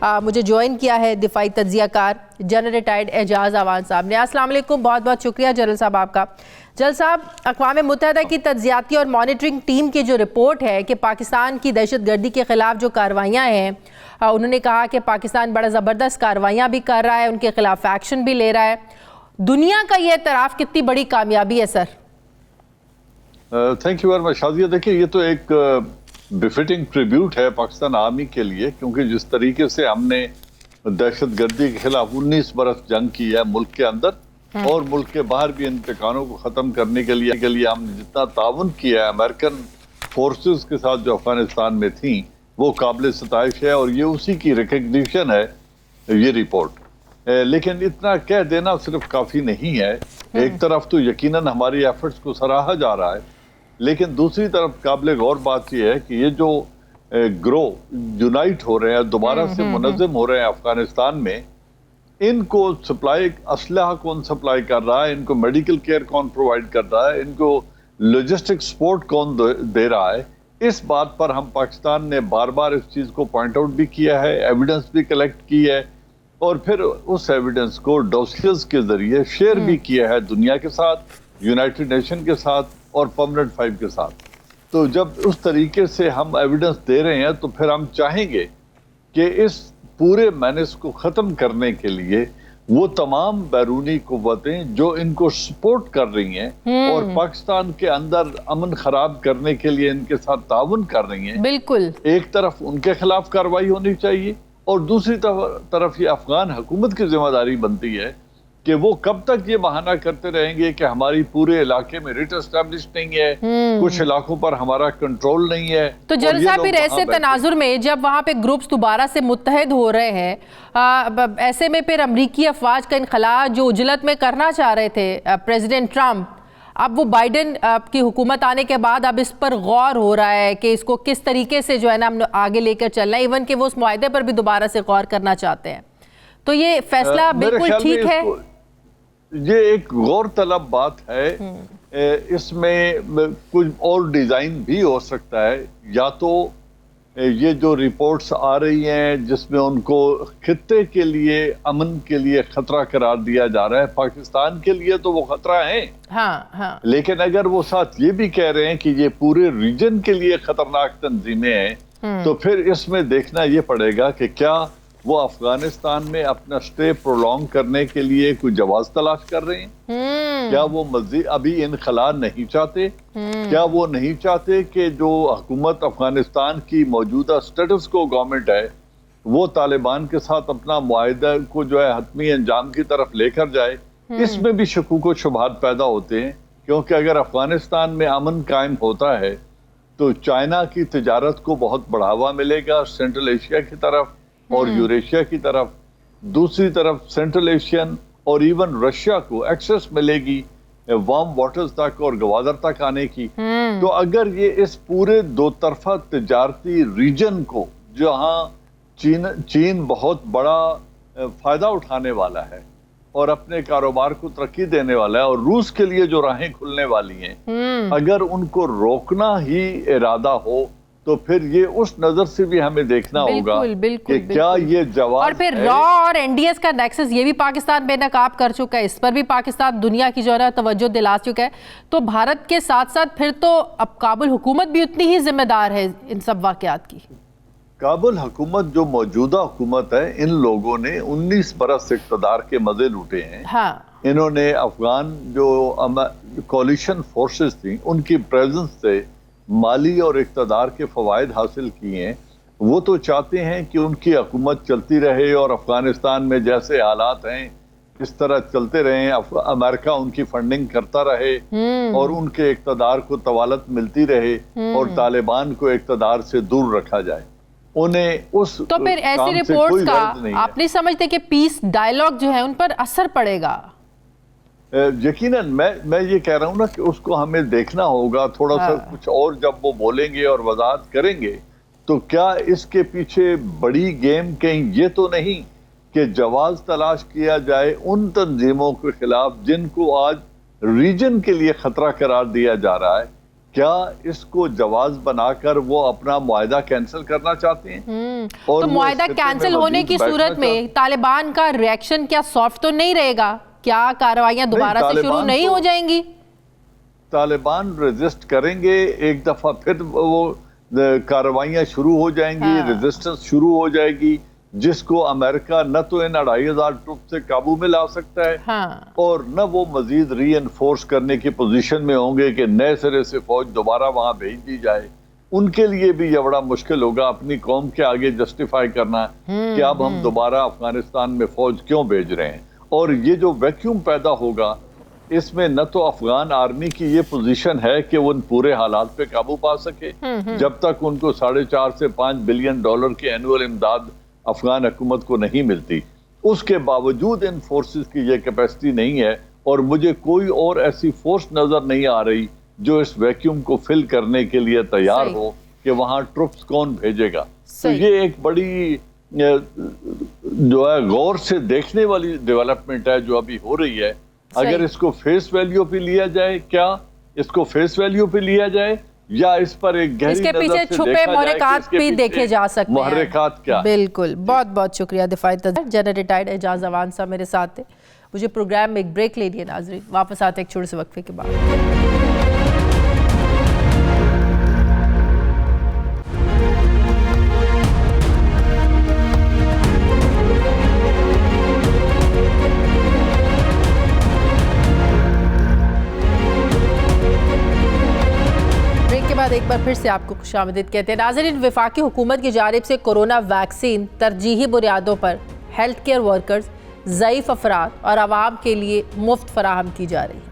मुझे ज्वाइन किया है दिफाई तज्ज़ियाकार जनरल रिटायर्ड एजाज़ अवान साहब ने। अस्सलाम वालेकुम, बहुत बहुत शुक्रिया जनरल साहब आपका। जनरल साहब, अक़वाम मुत्तहिदा की तज्ज़ियाती और मॉनिटरिंग टीम की जो रिपोर्ट है कि पाकिस्तान की दहशतगर्दी के ख़िलाफ़ जो कार्रवाइयाँ हैं, उन्होंने कहा कि पाकिस्तान बड़ा ज़बरदस्त कार्रवाइयाँ भी कर रहा है, उनके ख़िलाफ़ एक्शन भी ले रहा है। दुनिया का ये एतराफ़ कितनी बड़ी कामयाबी है sir? Thank you very much Shazia. देखिए, ये तो एक बिफिटिंग ट्रिब्यूट है पाकिस्तान आर्मी के लिए, क्योंकि जिस तरीके से हमने दहशतगर्दी के खिलाफ 19 बरस जंग की है मुल्क के अंदर और मुल्क के बाहर भी इन ठिकानों को ख़त्म करने के लिए हमने जितना ताउन किया है अमेरिकन फोर्सेस के साथ जो अफगानिस्तान में थी, वो काबिल सताइश है, और ये उसी की रिकग्निशन है ये रिपोर्ट। लेकिन इतना कह देना सिर्फ काफ़ी नहीं है। एक तरफ तो यकीनन हमारी एफर्ट्स को सराहा जा रहा है, लेकिन दूसरी तरफ काबिल गौर बात यह है कि ये जो ग्रो यूनाइट हो रहे हैं, दोबारा से मुनज़्ज़म हो रहे हैं अफगानिस्तान में, इनको सप्लाई असलहा कौन सप्लाई कर रहा है, इनको मेडिकल केयर कौन प्रोवाइड कर रहा है, इनको लॉजिस्टिक सपोर्ट कौन दे रहा है, इस बात पर हम पाकिस्तान ने बार बार इस चीज़ को पॉइंट आउट भी किया है, एविडेंस भी कलेक्ट की है और फिर उस एविडेंस को डॉसियर्स के जरिए शेयर भी किया है दुनिया के साथ, यूनाइटेड नेशन के साथ और परमानेंट 5 के साथ। तो जब उस तरीके से हम एविडेंस दे रहे हैं तो फिर हम चाहेंगे कि इस पूरे मैनेज को ख़त्म करने के लिए वो तमाम बैरूनी कुव्वतें जो इनको सपोर्ट कर रही हैं और पाकिस्तान के अंदर अमन खराब करने के लिए इनके साथ ताउन कर रही हैं, बिल्कुल एक तरफ उनके खिलाफ कार्रवाई होनी चाहिए और दूसरी तरफ ये अफगान हुकूमत की जिम्मेदारी बनती है कि वो कब तक ये बहाना करते रहेंगे कि हमारी पूरे इलाके में रिट एस्टेब्लिश नहीं है, कुछ इलाकों पर हमारा कंट्रोल नहीं है। तो जनरल साहब फिर ऐसे तनाजुर में जब वहां पे ग्रुप्स दोबारा से मुत्तहद हो रहे हैं, ऐसे में फिर अमरीकी अफवाज का इनखला जो उजलत में करना चाह रहे थे प्रेसिडेंट ट्रंप, अब वो बाइडेन की हुकूमत आने के बाद अब इस पर गौर हो रहा है कि इसको किस तरीके से जो है ना हम आगे लेकर चलना है, इवन कि वो उस मुआहदे पर भी दोबारा से गौर करना चाहते हैं। तो ये फैसला बिल्कुल ठीक है, ये एक गौर तलब बात है। इसमें कुछ और डिजाइन भी हो सकता है, या तो ये जो रिपोर्ट्स आ रही हैं जिसमें उनको खित्ते के लिए अमन के लिए खतरा करार दिया जा रहा है, पाकिस्तान के लिए तो वो खतरा है, हाँ। लेकिन अगर वो साथ ये भी कह रहे हैं कि ये पूरे रीजन के लिए खतरनाक तंजीमें हैं, तो फिर इसमें देखना ये पड़ेगा कि क्या वो अफगानिस्तान में अपना स्टे प्रोलॉन्ग करने के लिए कोई जवाब तलाश कर रहे हैं, क्या वो मजीद अभी इनखला नहीं चाहते, क्या वो नहीं चाहते कि जो हुकूमत अफगानिस्तान की मौजूदा स्टेटस को गवर्नमेंट है वो तालिबान के साथ अपना मुआहिदा को जो है हतमी अंजाम की तरफ लेकर जाए। इसमें भी शकूक व शुबहात पैदा होते हैं, क्योंकि अगर अफगानिस्तान में अमन कायम होता है तो चाइना की तिजारत को बहुत बढ़ावा मिलेगा सेंट्रल एशिया की तरफ और यूरेशिया की तरफ, दूसरी तरफ सेंट्रल एशियन और इवन रशिया को एक्सेस मिलेगी वार्म वाटर्स तक और गवादर तक आने की। तो अगर ये इस पूरे दो तरफा तिजारती रीजन को, जहां चीन बहुत बड़ा फायदा उठाने वाला है और अपने कारोबार को तरक्की देने वाला है, और रूस के लिए जो राहें खुलने वाली हैं, अगर उनको रोकना ही इरादा हो तो फिर ये उस नजर से भी हमें देखना होगा कि क्या ये जवाब। और फिर रॉ और एनडीएस का नेक्सस ये भी पाकिस्तान बेनकाब कर चुका है, इस पर भी पाकिस्तान दुनिया की जो है तवज्जो दिला चुका है। तो भारत के साथ साथ फिर तो अब काबुल हुकूमत भी उतनी ही जिम्मेदार है इन सब वाकयात की। काबुल हुकूमत जो मौजूदा हुकूमत है, इन लोगों ने 19 बरस इक़्तिदार के मजे लूटे हैं। हाँ। इन्होंने अफगान जो कोलिशन फोर्सेस थी उनकी प्रेजेंस से माली और इक़्तिदार के फ़वाइद हासिल किए हैं। वो तो चाहते हैं कि उनकी हुकूमत चलती रहे और अफगानिस्तान में जैसे हालात हैं इस तरह चलते रहे, अमेरिका उनकी फंडिंग करता रहे और उनके इक़्तिदार को तवालत मिलती रहे और तालिबान को इक़्तिदार से दूर रखा जाए। उन्हें उस तो फिर ऐसी रिपोर्ट्स का आप नहीं समझते कि पीस डायलॉग जो है उन पर असर पड़ेगा? यकीनन मैं ये कह रहा हूँ ना कि उसको हमें देखना होगा थोड़ा सा कुछ और, जब वो बोलेंगे और वजाहत करेंगे तो क्या इसके पीछे बड़ी गेम कहीं ये तो नहीं कि जवाब तलाश किया जाए उन तंजीमों के खिलाफ जिनको आज रीजन के लिए खतरा करार दिया जा रहा है? क्या इसको जवाब बनाकर वो अपना मुआहिदा कैंसिल करना चाहते हैं? और तो मुआहिदा कैंसिल होने की सूरत में तालिबान का रिएक्शन क्या सॉफ्ट तो नहीं रहेगा? क्या कार्रवाइयां दोबारा से शुरू नहीं हो जाएंगी? तालिबान रेजिस्ट करेंगे, एक दफा फिर वो कार्रवाइयां शुरू हो जाएंगी, रेजिस्टेंस शुरू हो जाएगी, जिसको अमेरिका न तो इन 2500 ट्रुप से काबू में ला सकता है और न वो मजीद रीइंफोर्स करने की पोजीशन में होंगे कि नए सिरे से फौज दोबारा वहां भेज दी जाए। उनके लिए भी यह बड़ा मुश्किल होगा अपनी कौम के आगे जस्टिफाई करना कि अब हम दोबारा अफगानिस्तान में फौज क्यों भेज रहे हैं। और ये जो वैक्यूम पैदा होगा इसमें न तो अफगान आर्मी की ये पोजीशन है कि वो उन पूरे हालात पे काबू पा सके, जब तक उनको 4.5 से 5 बिलियन डॉलर की एनुअल इमदाद अफगान हुकूमत को नहीं मिलती, उसके बावजूद इन फोर्सेस की ये कैपेसिटी नहीं है और मुझे कोई और ऐसी फोर्स नजर नहीं आ रही जो इस वैक्यूम को फिल करने के लिए तैयार हो कि वहां ट्रुप्स कौन भेजेगा। तो ये एक बड़ी जो है गौर से देखने वाली डेवलपमेंट है जो अभी हो रही है। अगर इसको फेस वैल्यू पे लिया जाए, क्या इसको फेस वैल्यू पे लिया जाए या इस पर एक गहरी इसके पीछे छुपे मुहर्रिकात भी देखे जा सकते हैं। मुहर्रिकात क्या? बिल्कुल, बहुत बहुत शुक्रिया दिफाई जनरल रिटायर्ड एजाज अवान साहब मेरे साथ थे। मुझे प्रोग्राम में एक ब्रेक ले लिया नाजरीन, वापस आते एक छोटे से वक्फे के बाद। एक बार फिर से आपको खुशामदीद कहते हैं नाज़रीन। वफाकी हुकूमत की जानिब से कोरोना वैक्सीन तरजीही बुनियादों पर हेल्थ केयर वर्कर्स, ज़ईफ़ अफराद और आवाम के लिए मुफ्त फराहम की जा रही है।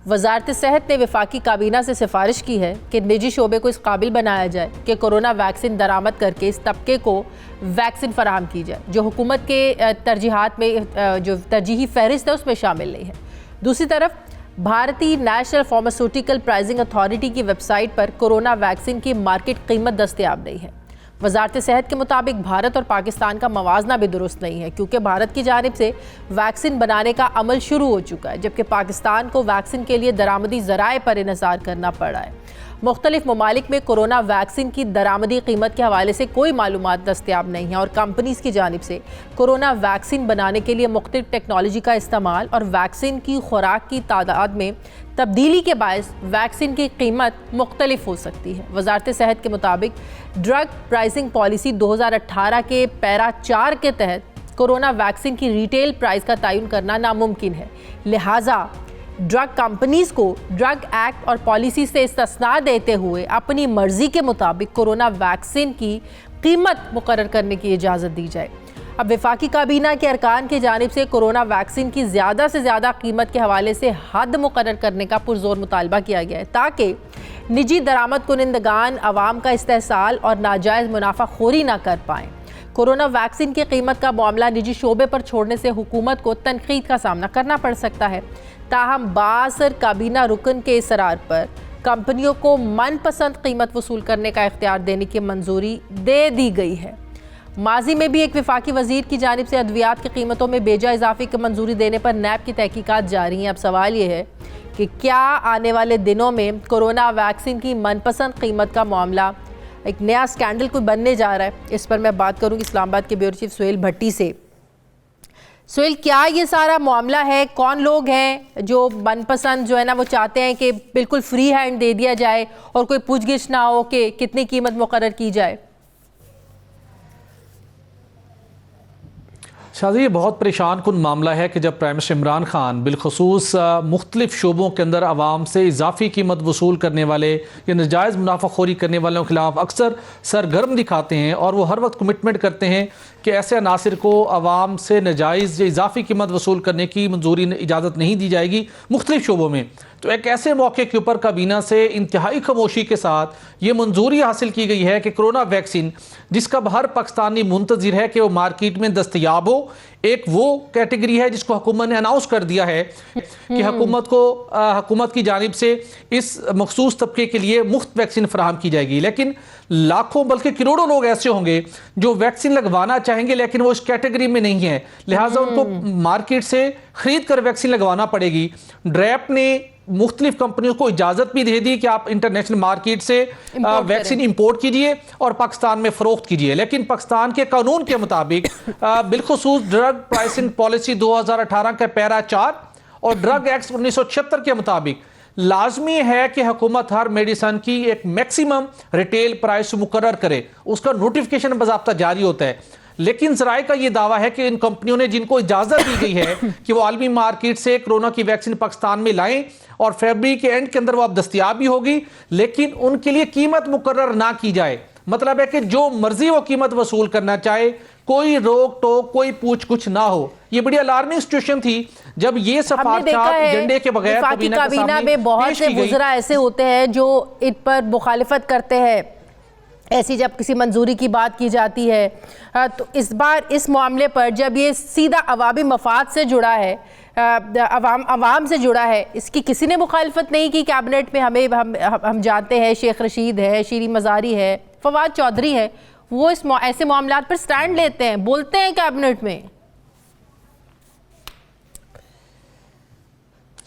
वज़ारत सेहत ने वफाकी काबीना से सिफारिश की है कि निजी शोबे को इस काबिल बनाया जाए कि कोरोना वैक्सीन दरामद करके इस तबके को वैक्सीन फराहम की जाए जो हुकूमत के तरजीहात में जो तरजीही फहरिस्त है उसमें शामिल नहीं है। दूसरी तरफ भारतीय नेशनल फार्मास्यूटिकल प्राइसिंग अथॉरिटी की वेबसाइट पर कोरोना वैक्सीन की मार्केट कीमत दस्तयाब नहीं है। वज़ारत सेहत के मुताबिक भारत और पाकिस्तान का मवाजना भी दुरुस्त नहीं है क्योंकि भारत की जानिब से वैक्सीन बनाने का अमल शुरू हो चुका है जबकि पाकिस्तान को वैक्सीन के लिए दरामदी ज़राए पर इन्हिसार करना पड़ा है। मुख्तलिफ ममालिक में कोरोना वैक्सीन की दरामदी कीमत के हवाले से कोई मालूमात दस्तयाब नहीं है और कंपनीज़ की जानिब से कोरोना वैक्सीन बनाने के लिए मुख्तलिफ टेक्नोलॉजी का इस्तेमाल और वैक्सीन की खुराक की तादाद में तब्दीली के बायस वैक्सीन की कीमत मुख्तलिफ हो सकती है। वज़ारत सेहत के मुताबिक ड्रग प्राइसिंग पॉलिसी 2018 के पैरा 4 के तहत कोरोना वैक्सीन की रिटेल प्राइस का तयन करना नामुमकिन है, लिहाजा ड्रग कंपनीज को ड्रग एक्ट और पॉलिसी से इस्तिस्ना देते हुए अपनी मर्जी के मुताबिक कोरोना वैक्सीन की कीमत मुकर्रर करने की इजाज़त दी जाए। अब वफाकी काबीना के अरकान की जानिब से कोरोना वैक्सीन की ज़्यादा से ज़्यादा कीमत के हवाले से हद मुकर्रर करने का पुरजोर मुतालबा किया गया है ताकि निजी दरामद कुनिंदगान अवाम का इस्तेहसाल और नाजायज़ मुनाफाखोरी ना कर पाएँ। कोरोना वैक्सीन की कीमत का मामला निजी शोबे पर छोड़ने से हुकूमत को तनकीद का सामना करना पड़ सकता है। ताहम बासर काबीना रुकन के इसरार पर कंपनियों को मनपसंद कीमत वसूल करने का इख्तियार देने की मंजूरी दे दी गई है। माजी में भी एक वफाकी वजीर की जानिब से अद्वियात की कीमतों में बेजा इजाफे की मंजूरी देने पर नैब की तहकीकात जारी हैं। अब सवाल ये है कि क्या आने वाले दिनों में कोरोना वैक्सीन की मनपसंद कीमत का मामला एक नया स्कैंडल कोई बनने जा रहा है? इस पर मैं बात करूँगी इस्लामाबाद के ब्यूरो चीफ सुहेल भट्टी से। सुहेल, क्या ये सारा मामला है? कौन लोग हैं जो मनपसंद जो है ना वो चाहते हैं कि बिल्कुल फ्री हैंड दे दिया जाए और कोई पूछगिछ ना हो कि कितनी कीमत मुकर्रर की जाए? शादी, ये बहुत परेशान कुन मामला है कि जब प्राइम मिनिस्टर इमरान खान बिलखसूस मुख्तलिफ शोबों के अंदर आवाम से इजाफी कीमत वसूल करने वाले या नाजायज़ मुनाफाखोरी करने वालों के खिलाफ अक्सर सरगर्म दिखाते हैं और वो हर वक्त कमिटमेंट करते हैं कि ऐसे अनासर को आवाम से नाजायज़ या इजाफी कीमत वसूल करने की मंजूरी इजाज़त नहीं दी जाएगी मुख्तलिफ शोबों में। तो एक ऐसे मौके के ऊपर काबीना से इंतहाई खामोशी के साथ ये मंजूरी हासिल की गई है कि कोरोना वैक्सीन जिसका हर पाकिस्तानी मुंतज़िर है कि वो मार्केट में दस्तयाब हो, एक वो कैटेगरी है जिसको हुकूमत ने अनाउंस कर दिया है कि हुकूमत की जानिब से इस मखसूस तबके के लिए मुफ्त वैक्सीन फराहम की जाएगी। लेकिन लाखों बल्कि करोड़ों लोग ऐसे होंगे जो वैक्सीन लगवाना चाहेंगे लेकिन वो इस कैटेगरी में नहीं है, लिहाजा उनको मार्केट से खरीद कर वैक्सीन लगवाना पड़ेगी। ड्रैप ने मुख्तलिफ कंपनियों को इजाज़त भी दे दी कि आप इंटरनेशनल मार्केट से वैक्सीन इंपोर्ट कीजिए और पाकिस्तान में फ़रोख्त कीजिए, लेकिन पाकिस्तान के कानून के मुताबिक बिलखुसूस ड्रग प्राइसिंग पॉलिसी 2018 का पैरा 4 और ड्रग एक्ट 1976 के मुताबिक लाजमी है कि हुकूमत हर मेडिसन की एक मैक्सिमम रिटेल प्राइस मुकर्रर करे, उसका नोटिफिकेशन बाज़ाब्ता जारी होता है। लेकिन ज़राए का ये दावा है कि इन कंपनियों ने जिनको इजाज़त दी गई है कि वो आलमी मार्केट से कोरोना की वैक्सीन पाकिस्तान में लाएं और फरवरी के एंड के अंदर वो अब दस्तयाब भी होगी, लेकिन उनके लिए कीमत मुकर्रर ना की जाए। मतलब है कि जो मर्जी वो कीमत वसूल करना चाहे, कोई रोक टोक, कोई पूछ कुछ ना हो। ये बड़ी अलार्मिंग सिचुएशन थी जब ये सफारशात एजेंडे के बगैर काबीना में बहुत से वज़रा ऐसे होते हैं जो इन पर मुखालिफत करते हैं ऐसी जब किसी मंजूरी की बात की जाती है। तो इस बार इस मामले पर जब ये सीधा अवामी मफाद से जुड़ा है अवाम से जुड़ा है, इसकी किसी ने मुखालफत नहीं की कैबिनेट में। हम जानते हैं शेख रशीद है, शीरी मज़ारी है, फवाद चौधरी है, वो ऐसे मामलात पर स्टैंड लेते हैं, बोलते हैं कैबिनेट में।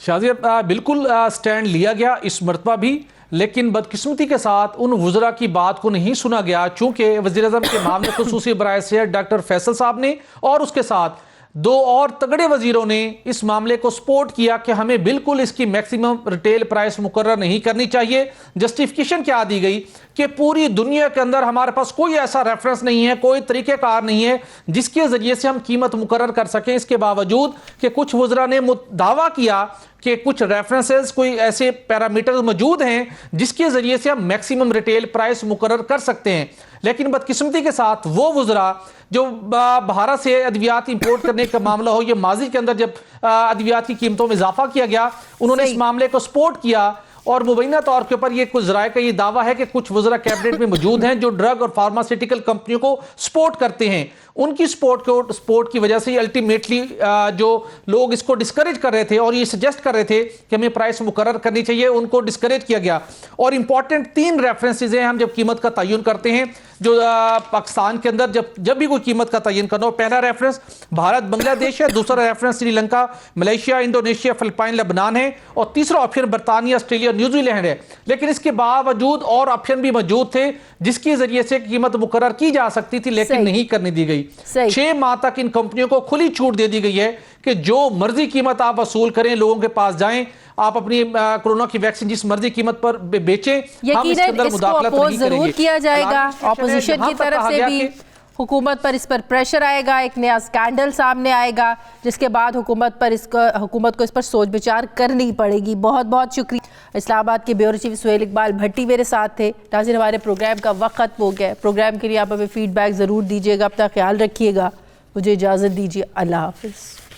शाजिया, बिल्कुल स्टैंड लिया गया इस मरतबा भी, लेकिन बदकिस्मती के साथ उन वज़रा की बात को नहीं सुना गया, चूंकि वज़ीर-ए-आज़म के मामले खुसूसी बराए से डॉक्टर फैसल साहब ने और उसके साथ दो और तगड़े वजीरों ने इस मामले को सपोर्ट किया कि हमें बिल्कुल इसकी मैक्सिमम रिटेल प्राइस मुकर्रर नहीं करनी चाहिए। जस्टिफिकेशन क्या दी गई कि पूरी दुनिया के अंदर हमारे पास कोई ऐसा रेफरेंस नहीं है, कोई तरीक़ेकार नहीं है जिसके ज़रिए से हम कीमत मुकर्रर कर सकें। इसके बावजूद कि कुछ वज़रा ने दावा किया कि कुछ रेफरेंसेस, कोई ऐसे पैरामीटर्स मौजूद हैं जिसके ज़रिए से हम मैक्सिमम रिटेल प्राइस मुकर्रर कर सकते हैं, लेकिन बदकिस्मती के साथ वो वज़रा जो भारत से अद्वियात इंपोर्ट करने का मामला हो, ये माजी के अंदर जब अद्वियात की कीमतों में इजाफा किया गया, उन्होंने इस मामले को सपोर्ट किया। और मुबैना तौर के ऊपर ये कुछ ज़राए का ये दावा है कि कुछ वज़रा कैबिनेट में मौजूद हैं जो ड्रग और फार्मास्यूटिकल कंपनियों को सपोर्ट करते हैं। उनकी सपोर्ट की वजह से अल्टीमेटली जो लोग इसको डिस्करेज कर रहे थे और ये सजेस्ट कर रहे थे कि हमें प्राइस मुकर्रर करनी चाहिए, उनको डिस्करेज किया गया। और इंपॉर्टेंट 3 रेफरेंसेज हैं हम जब कीमत का तयन करते हैं, जो पाकिस्तान के अंदर जब भी कोई कीमत का तयन करना हो। पहला रेफरेंस भारत बांग्लादेश है, दूसरा reference Sri Lanka, Malaysia, Indonesia, Philippine, Lebanon है, और तीसरा ऑप्शन बरतानिया, ऑस्ट्रेलिया, न्यूजीलैंड है। लेकिन इसके बावजूद और ऑप्शन भी मौजूद थे जिसकी जरिए से कीमत मुकर्रर की जा सकती थी, लेकिन नहीं करने दी गई। 6 माह तक इन कंपनियों को खुली छूट दे दी गई है कि जो मर्जी कीमत आप वसूल करें, लोगों के पास जाएं, आप अपनी कोरोना की वैक्सीन जिस मर्जी कीमत पर बेचें, हम इसके अंदर मुदाखलत नहीं करेंगे। किया जाएगा। ऑपोजिशन की तरफ से भी हुकूमत पर इस पर प्रेशर आएगा, एक नया स्कैंडल सामने आएगा जिसके बाद हुकूमत को इस पर सोच विचार करनी पड़ेगी। बहुत बहुत शुक्रिया। इस्लामाबाद के ब्यूरो चीफ सुहेल इकबाल भट्टी मेरे साथ थे। नाज़रीन, हमारे प्रोग्राम का वक्त खत्म हो गया। प्रोग्राम के लिए आप हमें फीडबैक ज़रूर दीजिएगा। अपना ख्याल रखिएगा। मुझे इजाज़त दीजिए। अल्लाह हाफ़िज़।